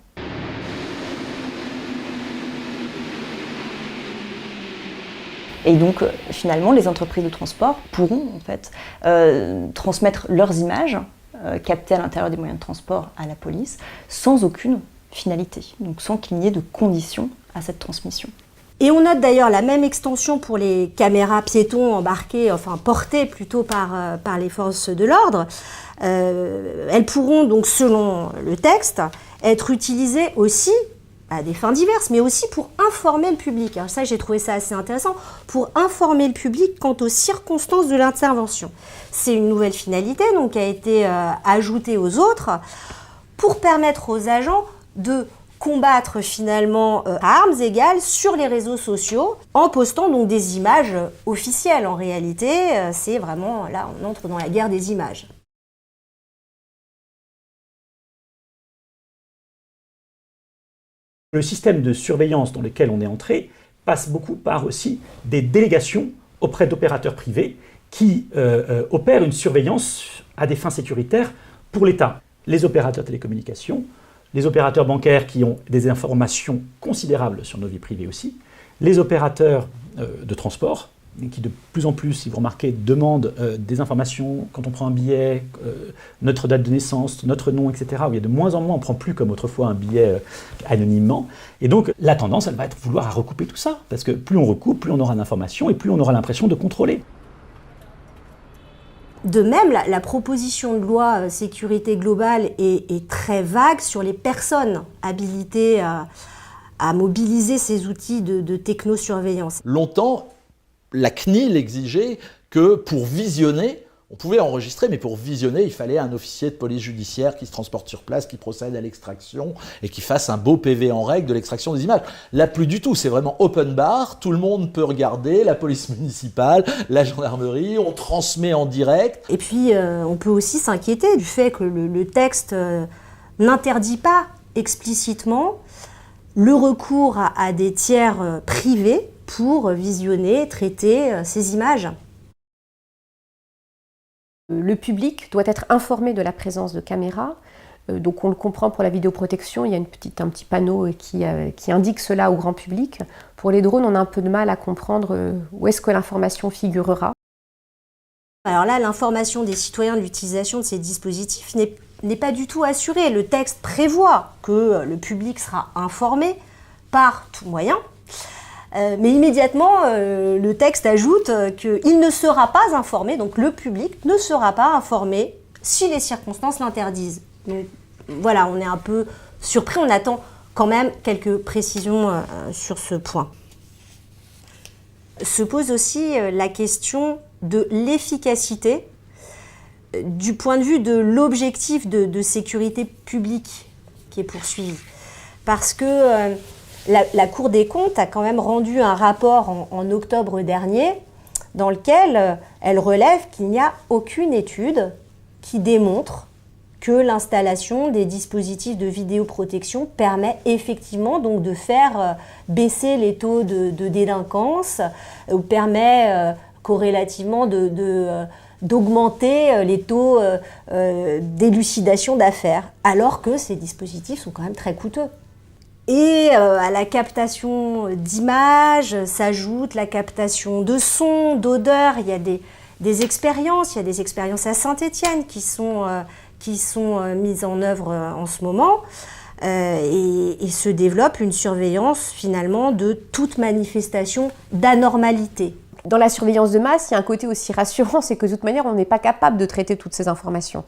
Et donc, finalement, les entreprises de transport pourront, en fait, transmettre leurs images captées à l'intérieur des moyens de transport à la police, sans aucune finalité, donc sans qu'il n'y ait de conditions à cette transmission. Et on note d'ailleurs la même extension pour les caméras piétons embarquées, enfin portées plutôt par les forces de l'ordre. Elles pourront donc, selon le texte, être utilisées aussi à des fins diverses, mais aussi pour informer le public. Alors ça, j'ai trouvé ça assez intéressant, pour informer le public quant aux circonstances de l'intervention. C'est une nouvelle finalité donc, qui a été ajoutée aux autres pour permettre aux agents de combattre finalement à armes égales sur les réseaux sociaux en postant donc des images officielles. En réalité, c'est vraiment, là on entre dans la guerre des images. Le système de surveillance dans lequel on est entré passe beaucoup par aussi des délégations auprès d'opérateurs privés qui opèrent une surveillance à des fins sécuritaires pour l'État. Les opérateurs télécommunications, les opérateurs bancaires qui ont des informations considérables sur nos vies privées aussi, les opérateurs de transport qui de plus en plus, si vous remarquez, demandent des informations quand on prend un billet, notre date de naissance, notre nom, etc. Où il y a de moins en moins, on ne prend plus comme autrefois un billet anonymement. Et donc la tendance, elle va être vouloir à recouper tout ça, parce que plus on recoupe, plus on aura d'informations et plus on aura l'impression de contrôler. De même, la proposition de loi sécurité globale est très vague sur les personnes habilitées à mobiliser ces outils de technosurveillance. Longtemps, la CNIL exigeait que pour visionner, on pouvait enregistrer, mais pour visionner, il fallait un officier de police judiciaire qui se transporte sur place, qui procède à l'extraction et qui fasse un beau PV en règle de l'extraction des images. Là, plus du tout, c'est vraiment open bar, tout le monde peut regarder, la police municipale, la gendarmerie, on transmet en direct. Et puis, on peut aussi s'inquiéter du fait que le texte n'interdit pas explicitement le recours à des tiers privés pour visionner, traiter ces images. Le public doit être informé de la présence de caméras. Donc on le comprend pour la vidéoprotection, il y a un petit panneau qui indique cela au grand public. Pour les drones, on a un peu de mal à comprendre où est-ce que l'information figurera. Alors là, l'information des citoyens de l'utilisation de ces dispositifs n'est pas du tout assurée. Le texte prévoit que le public sera informé par tout moyen. Mais immédiatement, le texte ajoute qu'il ne sera pas informé, donc le public ne sera pas informé si les circonstances l'interdisent. Donc voilà, on est un peu surpris, on attend quand même quelques précisions sur ce point. Se pose aussi la question de l'efficacité du point de vue de l'objectif de sécurité publique qui est poursuivi. Parce que la Cour des comptes a quand même rendu un rapport en octobre dernier dans lequel elle relève qu'il n'y a aucune étude qui démontre que l'installation des dispositifs de vidéoprotection permet effectivement donc de faire baisser les taux de délinquance ou permet corrélativement d'augmenter les taux d'élucidation d'affaires, alors que ces dispositifs sont quand même très coûteux. Et à la captation d'images s'ajoute la captation de sons, d'odeurs. Il y a des expériences, il y a des expériences à Saint-Étienne qui sont mises en œuvre en ce moment. Et se développe une surveillance finalement de toute manifestation d'anormalité. Dans la surveillance de masse, il y a un côté aussi rassurant, c'est que de toute manière, on n'est pas capable de traiter toutes ces informations.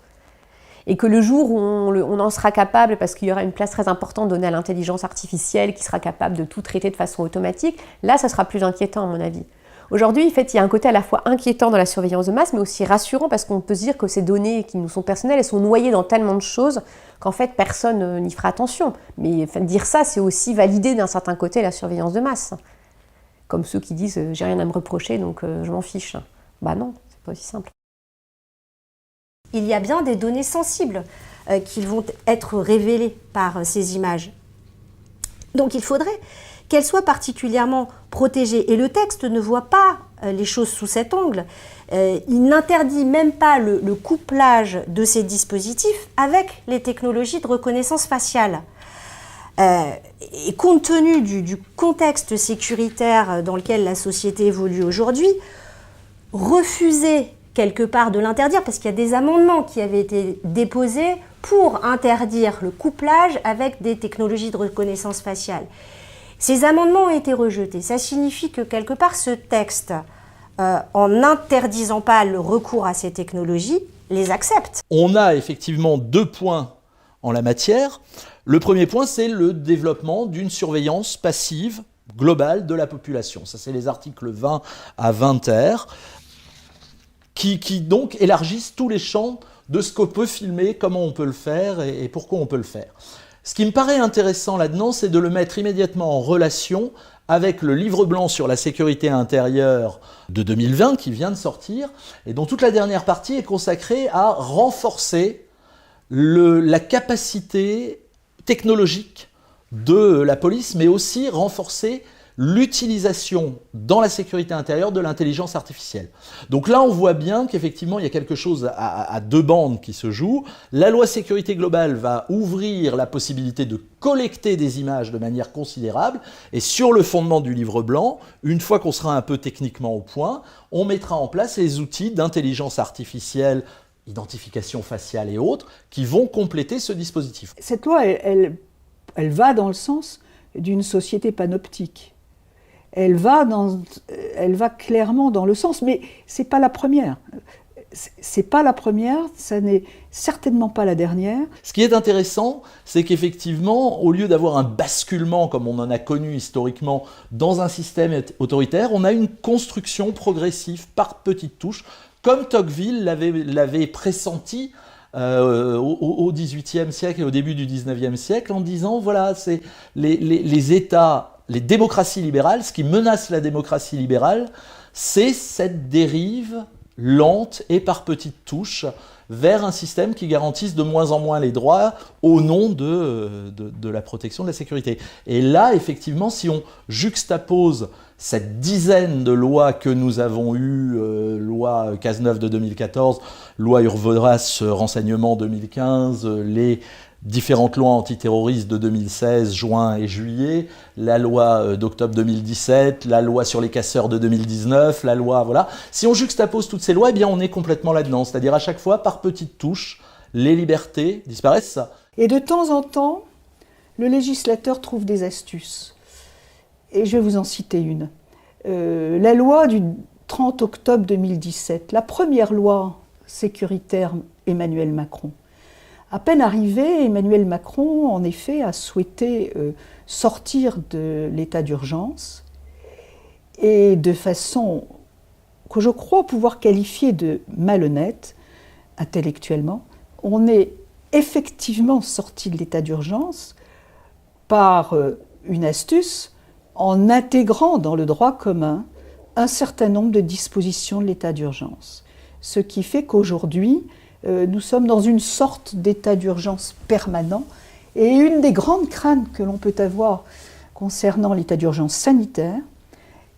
Et que le jour où on en sera capable, parce qu'il y aura une place très importante donnée à l'intelligence artificielle qui sera capable de tout traiter de façon automatique, là, ça sera plus inquiétant à mon avis. Aujourd'hui, en fait, il y a un côté à la fois inquiétant dans la surveillance de masse, mais aussi rassurant parce qu'on peut se dire que ces données qui nous sont personnelles, elles sont noyées dans tellement de choses qu'en fait, personne n'y fera attention. Mais enfin, dire ça, c'est aussi valider d'un certain côté la surveillance de masse. Comme ceux qui disent « j'ai rien à me reprocher, donc je m'en fiche ». Bah non, c'est pas aussi simple. Il y a bien des données sensibles qui vont être révélées par ces images. Donc il faudrait qu'elles soient particulièrement protégées. Et le texte ne voit pas les choses sous cet angle. Il n'interdit même pas le couplage de ces dispositifs avec les technologies de reconnaissance faciale. Et compte tenu du contexte sécuritaire dans lequel la société évolue aujourd'hui, refuser quelque part de l'interdire, parce qu'il y a des amendements qui avaient été déposés pour interdire le couplage avec des technologies de reconnaissance faciale. Ces amendements ont été rejetés. Ça signifie que quelque part ce texte, en n'interdisant pas le recours à ces technologies, les accepte. On a effectivement 2 points en la matière. Le premier point, c'est le développement d'une surveillance passive globale de la population. Ça, c'est les articles 20 à 20 ter, qui donc élargissent tous les champs de ce qu'on peut filmer, comment on peut le faire et pourquoi on peut le faire. Ce qui me paraît intéressant là-dedans, c'est de le mettre immédiatement en relation avec le livre blanc sur la sécurité intérieure de 2020 qui vient de sortir et dont toute la dernière partie est consacrée à renforcer la capacité technologique de la police, mais aussi renforcer l'utilisation dans la sécurité intérieure de l'intelligence artificielle. Donc là, on voit bien qu'effectivement, il y a quelque chose à 2 bandes qui se joue. La loi sécurité globale va ouvrir la possibilité de collecter des images de manière considérable, et sur le fondement du livre blanc, une fois qu'on sera un peu techniquement au point, on mettra en place les outils d'intelligence artificielle, identification faciale et autres, qui vont compléter ce dispositif. Cette loi, elle va dans le sens d'une société panoptique. Elle va clairement dans le sens, mais c'est pas la première. C'est pas la première, ça n'est certainement pas la dernière. Ce qui est intéressant, c'est qu'effectivement, au lieu d'avoir un basculement, comme on en a connu historiquement, dans un système autoritaire, on a une construction progressive par petites touches, comme Tocqueville l'avait pressenti au XVIIIe siècle et au début du XIXe siècle, en disant, voilà, c'est les États, les démocraties libérales, ce qui menace la démocratie libérale, c'est cette dérive lente et par petites touches vers un système qui garantisse de moins en moins les droits au nom de la protection de la sécurité. Et là, effectivement, si on juxtapose cette dizaine de lois que nous avons eues, loi Cazeneuve de 2014, loi Urvoas renseignement 2015, les différentes lois antiterroristes de 2016, juin et juillet, la loi d'octobre 2017, la loi sur les casseurs de 2019, la loi, voilà. Si on juxtapose toutes ces lois, eh bien on est complètement là-dedans. C'est-à-dire à chaque fois, par petites touches, les libertés disparaissent. Et de temps en temps, le législateur trouve des astuces. Et je vais vous en citer une. La loi du 30 octobre 2017, la première loi sécuritaire Emmanuel Macron. À peine arrivé, Emmanuel Macron, en effet, a souhaité sortir de l'état d'urgence et de façon que je crois pouvoir qualifier de malhonnête, intellectuellement, on est effectivement sorti de l'état d'urgence par une astuce en intégrant dans le droit commun un certain nombre de dispositions de l'état d'urgence. Ce qui fait qu'aujourd'hui, nous sommes dans une sorte d'état d'urgence permanent. Et une des grandes craintes que l'on peut avoir concernant l'état d'urgence sanitaire,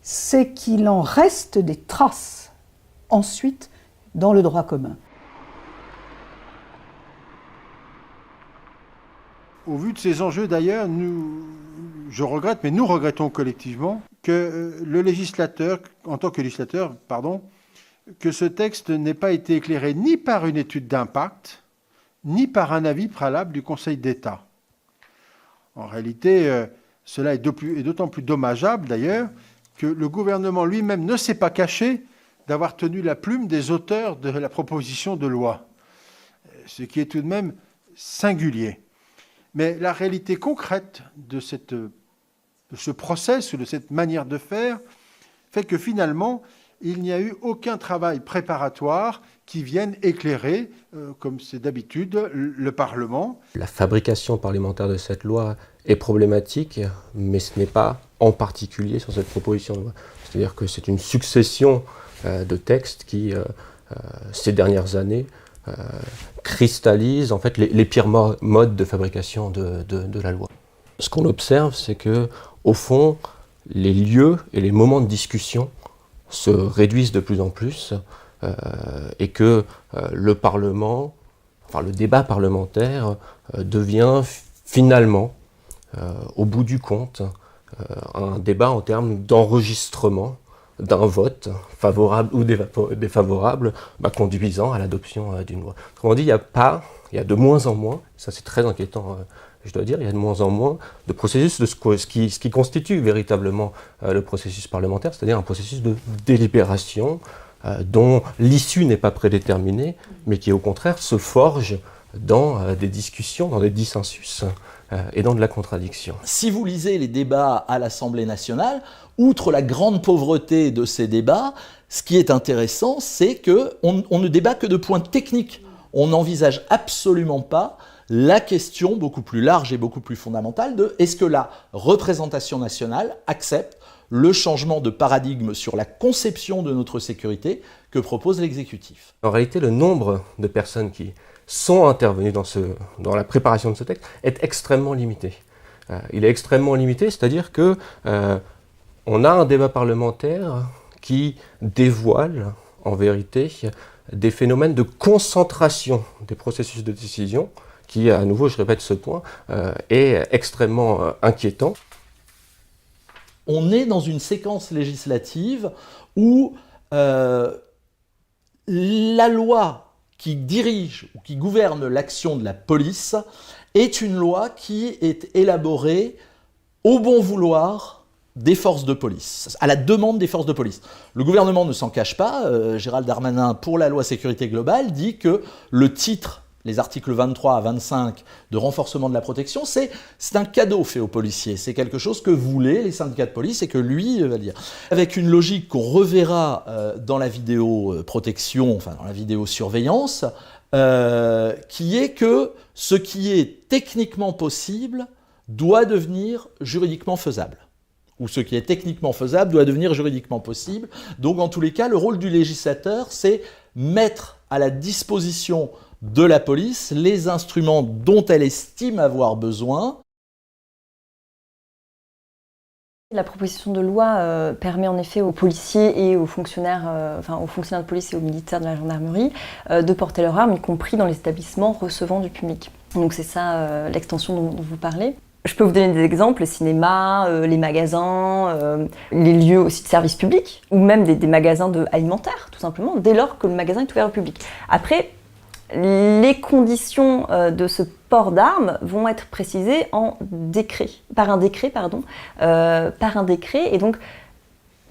c'est qu'il en reste des traces ensuite dans le droit commun. Au vu de ces enjeux d'ailleurs, je regrette, mais nous regrettons collectivement que le législateur, en tant que législateur, que ce texte n'ait pas été éclairé ni par une étude d'impact, ni par un avis préalable du Conseil d'État. En réalité, cela est d'autant plus dommageable d'ailleurs que le gouvernement lui-même ne s'est pas caché d'avoir tenu la plume des auteurs de la proposition de loi, ce qui est tout de même singulier. Mais la réalité concrète de ce process ou de cette manière de faire, fait que finalement, il n'y a eu aucun travail préparatoire qui vienne éclairer, comme c'est d'habitude, le Parlement. La fabrication parlementaire de cette loi est problématique, mais ce n'est pas en particulier sur cette proposition de loi. C'est-à-dire que c'est une succession de textes qui, ces dernières années, cristallisent en fait les pires modes de fabrication de la loi. Ce qu'on observe, c'est que, au fond, les lieux et les moments de discussion se réduisent de plus en plus et que le Parlement, enfin le débat parlementaire devient finalement, au bout du compte, un débat en termes d'enregistrement d'un vote favorable ou défavorable conduisant à l'adoption d'une loi. Autrement dit, il y a de moins en moins, ça c'est très inquiétant, je dois dire, il y a de moins en moins de processus de ce qui constitue véritablement le processus parlementaire, c'est-à-dire un processus de délibération dont l'issue n'est pas prédéterminée, mais qui au contraire se forge dans des discussions, dans des dissensus et dans de la contradiction. Si vous lisez les débats à l'Assemblée nationale, outre la grande pauvreté de ces débats, ce qui est intéressant, c'est qu'on ne débat que de points techniques. On n'envisage absolument pas la question beaucoup plus large et beaucoup plus fondamentale de est-ce que la représentation nationale accepte le changement de paradigme sur la conception de notre sécurité que propose l'exécutif. En réalité, le nombre de personnes qui sont intervenues dans la préparation de ce texte est extrêmement limité. Il est extrêmement limité, c'est-à-dire que on a un débat parlementaire qui dévoile, en vérité, des phénomènes de concentration des processus de décision qui, à nouveau, je répète ce point, est extrêmement inquiétant. On est dans une séquence législative où la loi qui dirige ou qui gouverne l'action de la police est une loi qui est élaborée au bon vouloir des forces de police, à la demande des forces de police. Le gouvernement ne s'en cache pas, Gérald Darmanin, pour la loi sécurité globale, dit que le titre, les articles 23 à 25 de renforcement de la protection, c'est un cadeau fait aux policiers. C'est quelque chose que voulaient les syndicats de police et que lui va dire. Avec une logique qu'on reverra dans la vidéoprotection, enfin dans la vidéosurveillance, qui est que ce qui est techniquement possible doit devenir juridiquement faisable. Ou ce qui est techniquement faisable doit devenir juridiquement possible. Donc en tous les cas, le rôle du législateur, c'est mettre à la disposition de la police les instruments dont elle estime avoir besoin. La proposition de loi permet en effet aux policiers et aux fonctionnaires, aux fonctionnaires de police et aux militaires de la gendarmerie de porter leur arme, y compris dans les établissements recevant du public. Donc c'est ça l'extension dont vous parlez. Je peux vous donner des exemples, le cinéma, les magasins, les lieux aussi de service public, ou même des magasins alimentaires, tout simplement, dès lors que le magasin est ouvert au public. Après, les conditions de ce port d'armes vont être précisées par un décret, et donc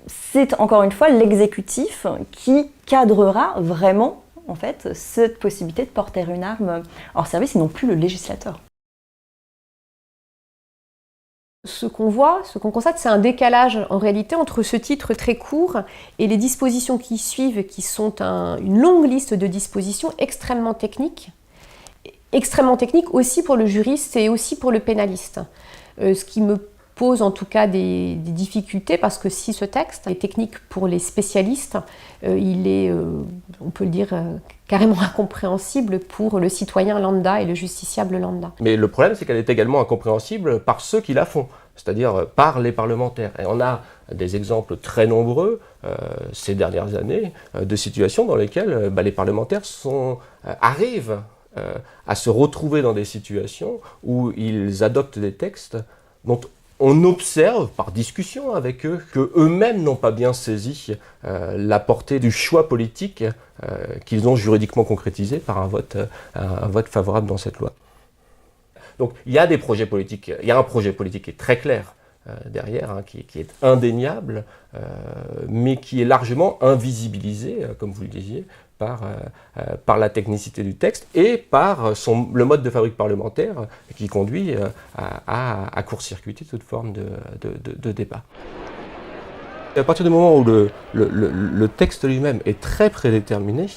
c'est encore une fois l'exécutif qui cadrera vraiment en fait cette possibilité de porter une arme hors service et non plus le législateur. Ce qu'on voit, ce qu'on constate, c'est un décalage en réalité entre ce titre très court et les dispositions qui suivent, qui sont une longue liste de dispositions extrêmement techniques aussi pour le juriste et aussi pour le pénaliste. Ce qui me pose en tout cas des difficultés, parce que si ce texte est technique pour les spécialistes, il est, on peut le dire, carrément incompréhensible pour le citoyen lambda et le justiciable lambda. Mais le problème, c'est qu'elle est également incompréhensible par ceux qui la font, c'est-à-dire par les parlementaires. Et on a des exemples très nombreux ces dernières années de situations dans lesquelles les parlementaires arrivent à se retrouver dans des situations où ils adoptent des textes dont on observe par discussion avec eux qu'eux-mêmes n'ont pas bien saisi la portée du choix politique qu'ils ont juridiquement concrétisé par un vote favorable dans cette loi. Donc il y a des projets politiques, il y a un projet politique qui est très clair derrière, qui est indéniable, mais qui est largement invisibilisé, comme vous le disiez, par la technicité du texte et par le mode de fabrique parlementaire qui conduit à court-circuiter toute forme de débat. À partir du moment où le texte lui-même est très prédéterminé,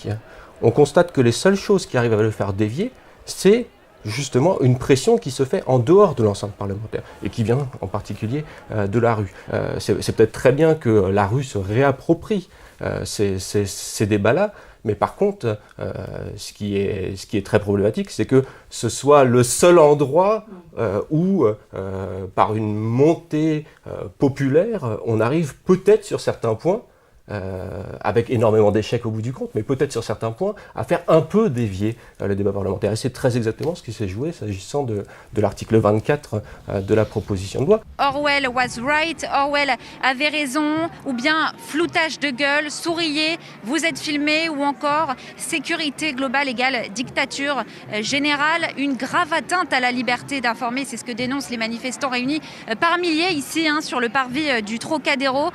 on constate que les seules choses qui arrivent à le faire dévier, c'est justement une pression qui se fait en dehors de l'enceinte parlementaire et qui vient en particulier de la rue. C'est peut-être très bien que la rue se réapproprie ces débats-là, mais par contre, ce qui est très problématique, c'est que ce soit le seul endroit où, par une montée populaire, on arrive peut-être sur certains points, avec énormément d'échecs au bout du compte, mais peut-être sur certains points, à faire un peu dévier le débat parlementaire. Et c'est très exactement ce qui s'est joué s'agissant de l'article 24 de la proposition de loi. Orwell was right, Orwell avait raison, ou bien floutage de gueule, souriez, vous êtes filmé, ou encore sécurité globale égale dictature générale, une grave atteinte à la liberté d'informer, c'est ce que dénoncent les manifestants réunis par milliers ici sur le parvis du Trocadéro.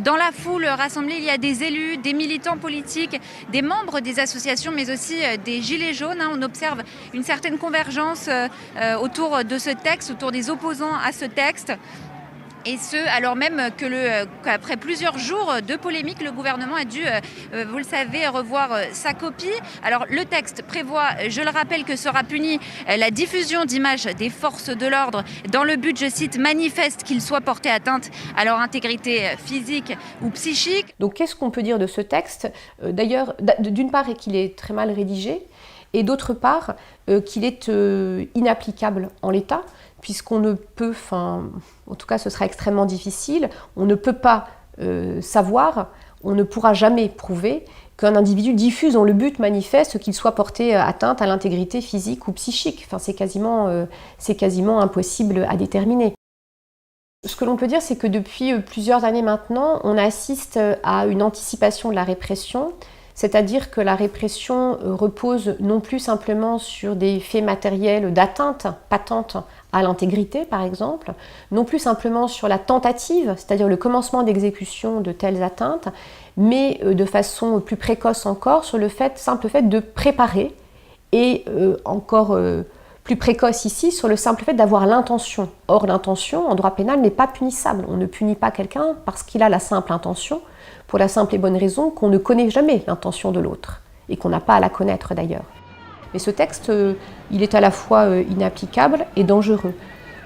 Dans la foule rassemblée, il y a des élus, des militants politiques, des membres des associations, mais aussi des gilets jaunes. On observe une certaine convergence autour de ce texte, autour des opposants à ce texte. Et ce, alors même qu'après plusieurs jours de polémique, le gouvernement a dû, vous le savez, revoir sa copie. Alors le texte prévoit, je le rappelle, que sera punie la diffusion d'images des forces de l'ordre dans le but, je cite, manifeste qu'il soit porté atteinte à leur intégrité physique ou psychique. Donc qu'est-ce qu'on peut dire de ce texte ? D'ailleurs, d'une part, qu'il est très mal rédigé, et d'autre part, qu'il est inapplicable en l'état, puisqu'on ne peut, en tout cas ce sera extrêmement difficile, on ne peut pas savoir, on ne pourra jamais prouver qu'un individu diffuse dans le but manifeste qu'il soit porté atteinte à l'intégrité physique ou psychique. C'est quasiment impossible à déterminer. Ce que l'on peut dire, c'est que depuis plusieurs années maintenant, on assiste à une anticipation de la répression, c'est-à-dire que la répression repose non plus simplement sur des faits matériels d'atteinte patente à l'intégrité, par exemple, non plus simplement sur la tentative, c'est-à-dire le commencement d'exécution de telles atteintes, mais de façon plus précoce encore sur le simple fait de préparer, et encore plus précoce ici, sur le simple fait d'avoir l'intention. Or, l'intention, en droit pénal, n'est pas punissable. On ne punit pas quelqu'un parce qu'il a la simple intention, pour la simple et bonne raison qu'on ne connaît jamais l'intention de l'autre, et qu'on n'a pas à la connaître d'ailleurs. Mais ce texte, il est à la fois inapplicable et dangereux.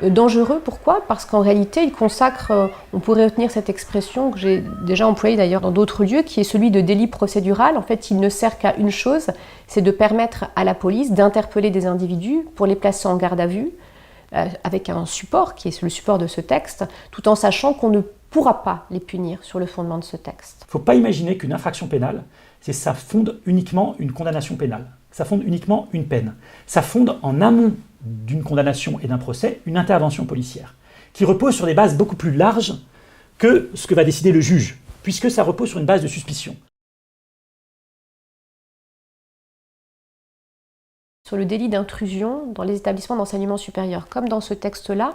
Dangereux, pourquoi ? Parce qu'en réalité, il consacre, on pourrait retenir cette expression que j'ai déjà employée d'ailleurs dans d'autres lieux, qui est celui de délit procédural. En fait, il ne sert qu'à une chose, c'est de permettre à la police d'interpeller des individus pour les placer en garde à vue, avec un support, qui est le support de ce texte, tout en sachant qu'on ne pourra pas les punir sur le fondement de ce texte. Il ne faut pas imaginer qu'une infraction pénale, ça fonde uniquement une condamnation pénale. Ça fonde uniquement une peine. Ça fonde en amont d'une condamnation et d'un procès une intervention policière, qui repose sur des bases beaucoup plus larges que ce que va décider le juge, puisque ça repose sur une base de suspicion. Sur le délit d'intrusion dans les établissements d'enseignement supérieur, comme dans ce texte-là,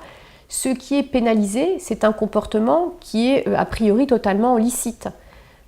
ce qui est pénalisé, c'est un comportement qui est a priori totalement licite.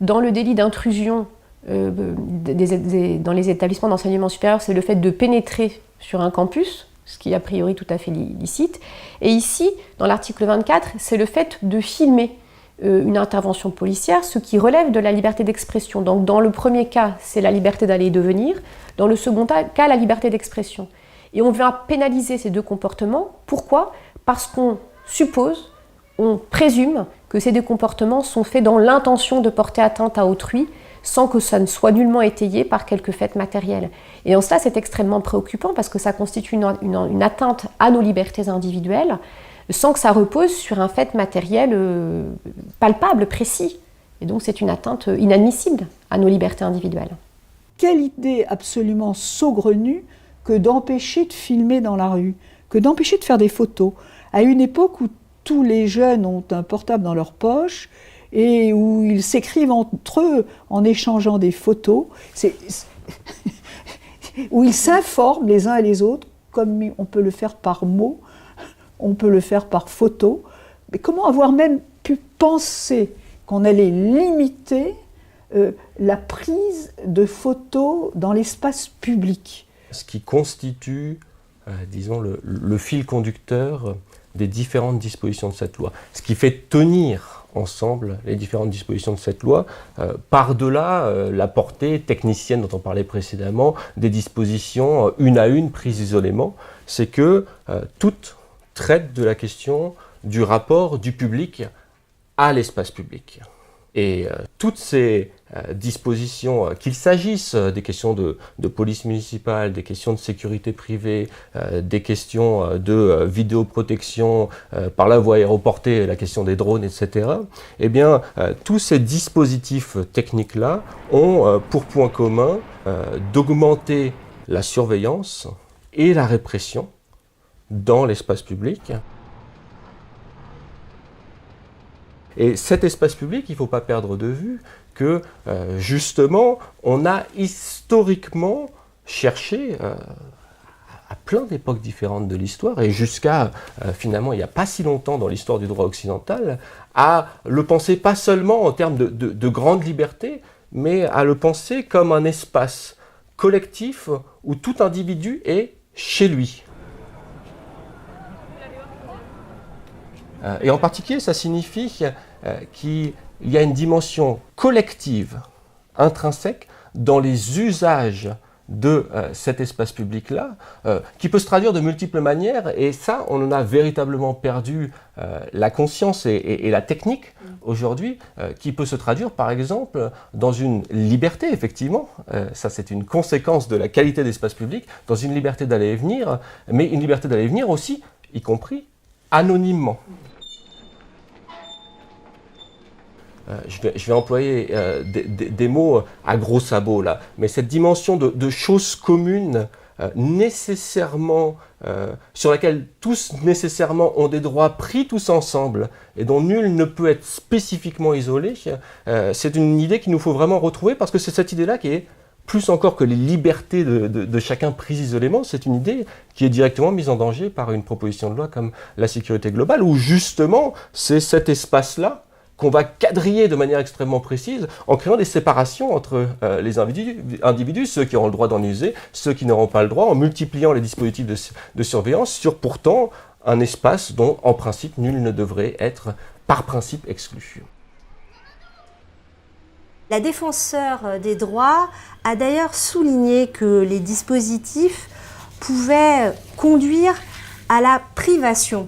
Dans le délit d'intrusion dans les établissements d'enseignement supérieur, c'est le fait de pénétrer sur un campus, ce qui est a priori tout à fait licite. Et ici, dans l'article 24, c'est le fait de filmer une intervention policière, ce qui relève de la liberté d'expression. Donc dans le premier cas, c'est la liberté d'aller et de venir. Dans le second cas, la liberté d'expression. Et on vient pénaliser ces deux comportements. Pourquoi ? Parce qu'on suppose, on présume que ces deux comportements sont faits dans l'intention de porter atteinte à autrui, sans que ça ne soit nullement étayé par quelques faits matériels. Et en cela, c'est extrêmement préoccupant parce que ça constitue une atteinte à nos libertés individuelles, sans que ça repose sur un fait matériel palpable, précis. Et donc c'est une atteinte inadmissible à nos libertés individuelles. Quelle idée absolument saugrenue que d'empêcher de filmer dans la rue, que d'empêcher de faire des photos, à une époque où tous les jeunes ont un portable dans leur poche et où ils s'écrivent entre eux en échangeant des photos, où ils s'informent les uns et les autres, comme on peut le faire par mots, on peut le faire par photo. Mais comment avoir même pu penser qu'on allait limiter la prise de photos dans l'espace public ? Ce qui constitue, disons, le fil conducteur des différentes dispositions de cette loi. Ce qui fait tenir ensemble les différentes dispositions de cette loi, par-delà la portée technicienne dont on parlait précédemment, des dispositions une à une prises isolément, c'est que toutes traitent de la question du rapport du public à l'espace public. Et toutes ces dispositions, qu'il s'agisse des questions de police municipale, des questions de sécurité privée, des questions de vidéoprotection par la voie aéroportée, la question des drones, etc., eh bien, tous ces dispositifs techniques-là ont pour point commun d'augmenter la surveillance et la répression dans l'espace public. Et cet espace public, il ne faut pas perdre de vue que, justement, on a historiquement cherché, à plein d'époques différentes de l'histoire, et jusqu'à, finalement, il n'y a pas si longtemps dans l'histoire du droit occidental, à le penser pas seulement en termes de grande liberté, mais à le penser comme un espace collectif où tout individu est chez lui. Et en particulier, ça signifie qu'il y a une dimension collective, intrinsèque, dans les usages de cet espace public-là, qui peut se traduire de multiples manières, et ça, on en a véritablement perdu la conscience et la technique aujourd'hui, qui peut se traduire, par exemple, dans une liberté, effectivement, ça c'est une conséquence de la qualité d'espace public, dans une liberté d'aller et venir, mais une liberté d'aller et venir aussi, y compris anonymement. Je vais employer des mots à gros sabots là, mais cette dimension de choses communes nécessairement, sur laquelle tous nécessairement ont des droits pris tous ensemble et dont nul ne peut être spécifiquement isolé, c'est une idée qu'il nous faut vraiment retrouver, parce que c'est cette idée-là qui est, plus encore que les libertés de chacun prises isolément, c'est une idée qui est directement mise en danger par une proposition de loi comme la sécurité globale, où justement c'est cet espace-là qu'on va quadriller de manière extrêmement précise en créant des séparations entre les individus, ceux qui auront le droit d'en user, ceux qui n'auront pas le droit, en multipliant les dispositifs de surveillance sur pourtant un espace dont, en principe, nul ne devrait être, par principe, exclu. La défenseure des droits a d'ailleurs souligné que les dispositifs pouvaient conduire à la privation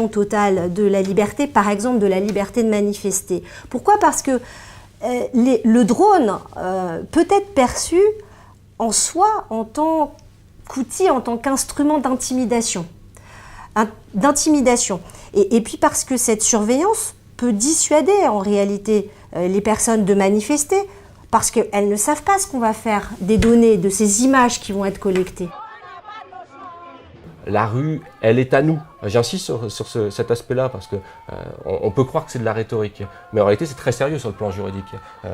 totale de la liberté, par exemple de la liberté de manifester. Pourquoi ? Parce que le drone peut être perçu en soi en tant qu'outil, en tant qu'instrument d'intimidation. Et puis parce que cette surveillance peut dissuader en réalité les personnes de manifester, parce qu'elles ne savent pas ce qu'on va faire des données, de ces images qui vont être collectées. La rue, elle est à nous. J'insiste sur cet aspect-là parce qu'on peut croire que c'est de la rhétorique, mais en réalité c'est très sérieux sur le plan juridique.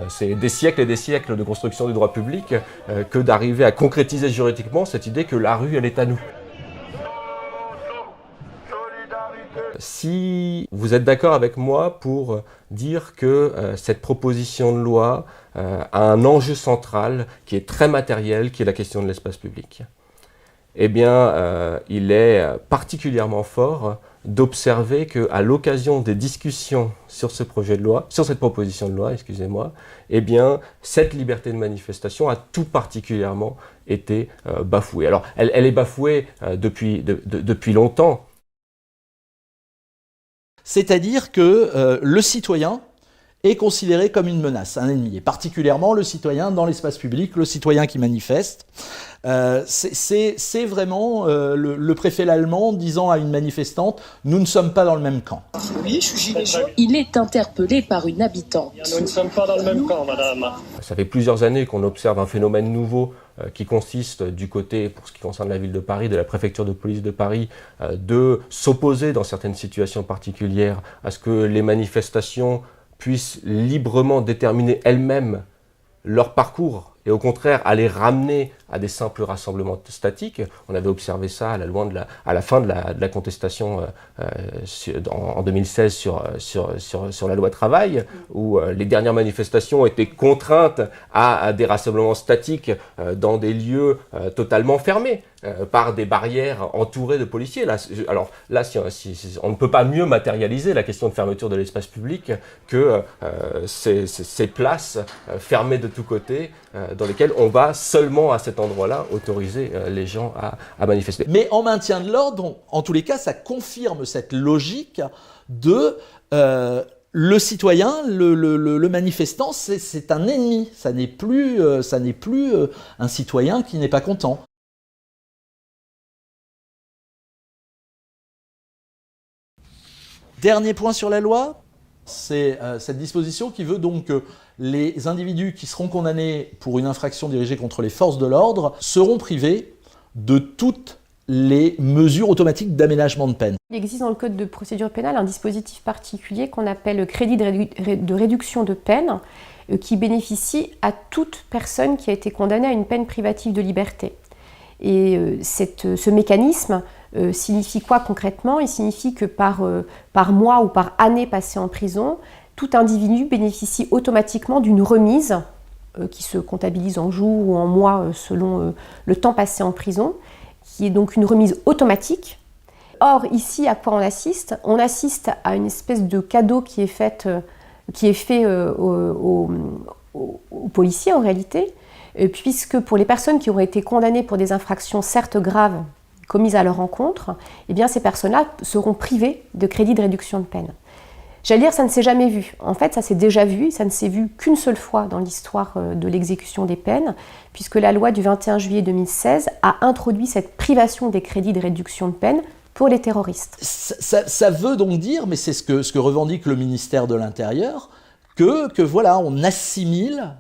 C'est des siècles et des siècles de construction du droit public que d'arriver à concrétiser juridiquement cette idée que la rue, elle est à nous. Si vous êtes d'accord avec moi pour dire que cette proposition de loi a un enjeu central qui est très matériel, qui est la question de l'espace public, eh bien, il est particulièrement fort d'observer qu'à l'occasion des discussions sur ce projet de loi, sur cette proposition de loi, excusez-moi, eh bien, cette liberté de manifestation a tout particulièrement été bafouée. Alors, elle est bafouée depuis longtemps. C'est-à-dire que le citoyen est considéré comme une menace, un ennemi, et particulièrement le citoyen dans l'espace public, le citoyen qui manifeste. C'est vraiment le préfet allemand disant à une manifestante « Nous ne sommes pas dans le même camp ». Oui, je suis gilet jaune. Il est interpellé par une habitante. Nous ne sommes pas dans le même camp, madame. Ça fait plusieurs années qu'on observe un phénomène nouveau qui consiste du côté, pour ce qui concerne la ville de Paris, de la préfecture de police de Paris, de s'opposer dans certaines situations particulières à ce que les manifestations puissent librement déterminer elles-mêmes leur parcours et au contraire à les ramener à des simples rassemblements statiques. On avait observé ça à la fin de la contestation en 2016 sur la loi travail, où les dernières manifestations étaient contraintes à des rassemblements statiques dans des lieux totalement fermés, par des barrières entourées de policiers. On ne peut pas mieux matérialiser la question de fermeture de l'espace public que ces places fermées de tous côtés, dans lesquelles on va seulement à cet endroit-là autoriser les gens à manifester. Mais en maintien de l'ordre, en tous les cas, ça confirme cette logique de le citoyen, le manifestant, c'est un ennemi. Ça n'est plus un citoyen qui n'est pas content. Dernier point sur la loi, c'est cette disposition qui veut donc que les individus qui seront condamnés pour une infraction dirigée contre les forces de l'ordre seront privés de toutes les mesures automatiques d'aménagement de peine. Il existe dans le Code de procédure pénale un dispositif particulier qu'on appelle le crédit de réduction de peine qui bénéficie à toute personne qui a été condamnée à une peine privative de liberté. Et ce mécanisme signifie quoi concrètement? Il signifie que par mois ou par année passée en prison, tout individu bénéficie automatiquement d'une remise qui se comptabilise en jours ou en mois selon le temps passé en prison, qui est donc une remise automatique. Or, ici, à quoi on assiste? On assiste à une espèce de cadeau qui est fait aux policiers en réalité, puisque pour les personnes qui auraient été condamnées pour des infractions certes graves commises à leur encontre, eh bien ces personnes-là seront privées de crédit de réduction de peine. J'allais dire, ça ne s'est jamais vu. En fait, ça s'est déjà vu, ça ne s'est vu qu'une seule fois dans l'histoire de l'exécution des peines, puisque la loi du 21 juillet 2016 a introduit cette privation des crédits de réduction de peine pour les terroristes. Ça veut donc dire, mais c'est ce que revendique le ministère de l'Intérieur, que voilà, on assimile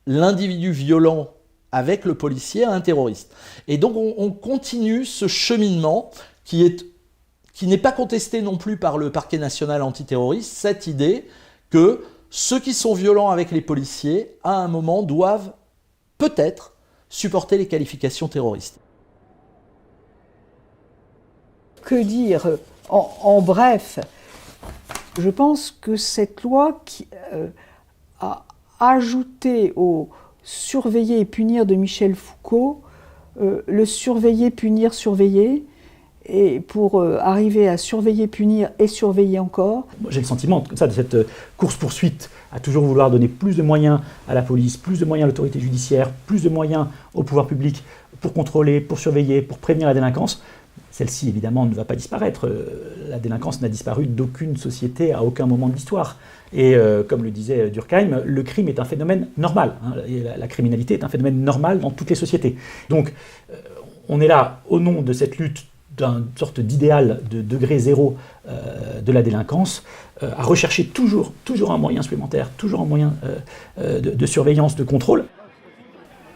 l'individu violent avec le policier à un terroriste. Et donc on continue ce cheminement qui n'est pas contesté non plus par le parquet national antiterroriste, cette idée que ceux qui sont violents avec les policiers, à un moment, doivent peut-être supporter les qualifications terroristes. Que dire en bref, je pense que cette loi qui a ajouté au surveiller et punir de Michel Foucault le surveiller, punir, surveiller, et pour arriver à surveiller, punir et surveiller encore. J'ai le sentiment comme ça, de cette course-poursuite à toujours vouloir donner plus de moyens à la police, plus de moyens à l'autorité judiciaire, plus de moyens au pouvoir public pour contrôler, pour surveiller, pour prévenir la délinquance. Celle-ci, évidemment, ne va pas disparaître. La délinquance n'a disparu d'aucune société à aucun moment de l'histoire. Et comme le disait Durkheim, le crime est un phénomène normal. Et la criminalité est un phénomène normal dans toutes les sociétés. Donc, on est là, au nom de cette lutte d'une sorte d'idéal de degré zéro de la délinquance, à rechercher toujours un moyen supplémentaire, toujours un moyen de surveillance, de contrôle.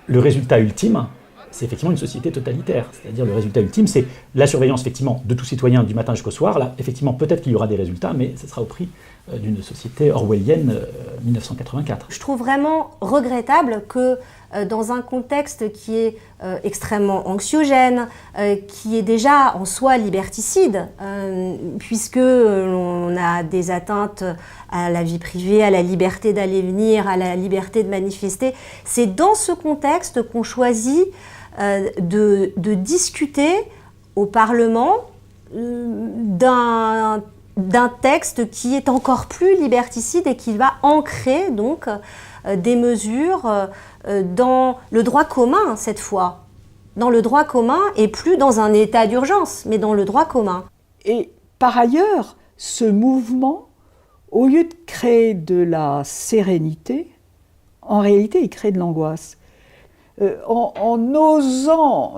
Le résultat ultime, c'est effectivement une société totalitaire. C'est-à-dire le résultat ultime, c'est la surveillance effectivement de tout citoyen du matin jusqu'au soir. Là, effectivement, peut-être qu'il y aura des résultats, mais ce sera au prix d'une société orwellienne 1984. Je trouve vraiment regrettable que dans un contexte qui est extrêmement anxiogène, qui est déjà en soi liberticide, puisque l'on a des atteintes à la vie privée, à la liberté d'aller et venir, à la liberté de manifester, c'est dans ce contexte qu'on choisit de discuter au Parlement d'un texte qui est encore plus liberticide et qui va ancrer donc des mesures dans le droit commun cette fois, dans le droit commun et plus dans un état d'urgence, mais dans le droit commun. Et par ailleurs, ce mouvement, au lieu de créer de la sérénité, en réalité, il crée de l'angoisse. En osant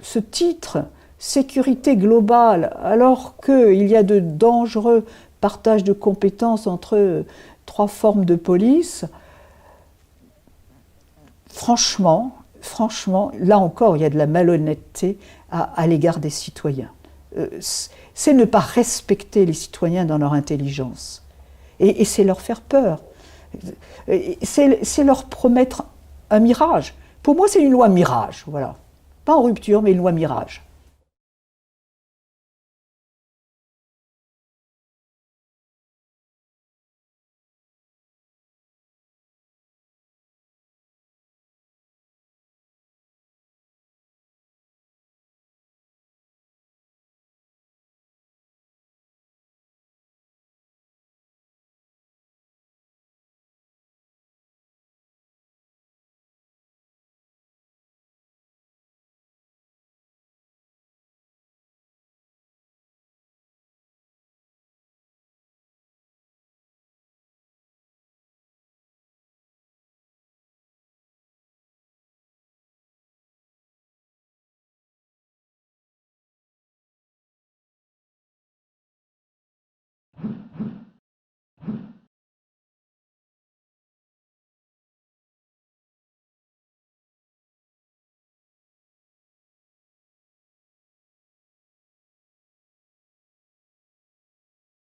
ce titre, sécurité globale, alors qu'il y a de dangereux partages de compétences entre trois formes de police, franchement, là encore, il y a de la malhonnêteté à l'égard des citoyens. C'est ne pas respecter les citoyens dans leur intelligence. Et c'est leur faire peur. C'est leur promettre un mirage. Pour moi, c'est une loi mirage, voilà. Pas en rupture, mais une loi mirage.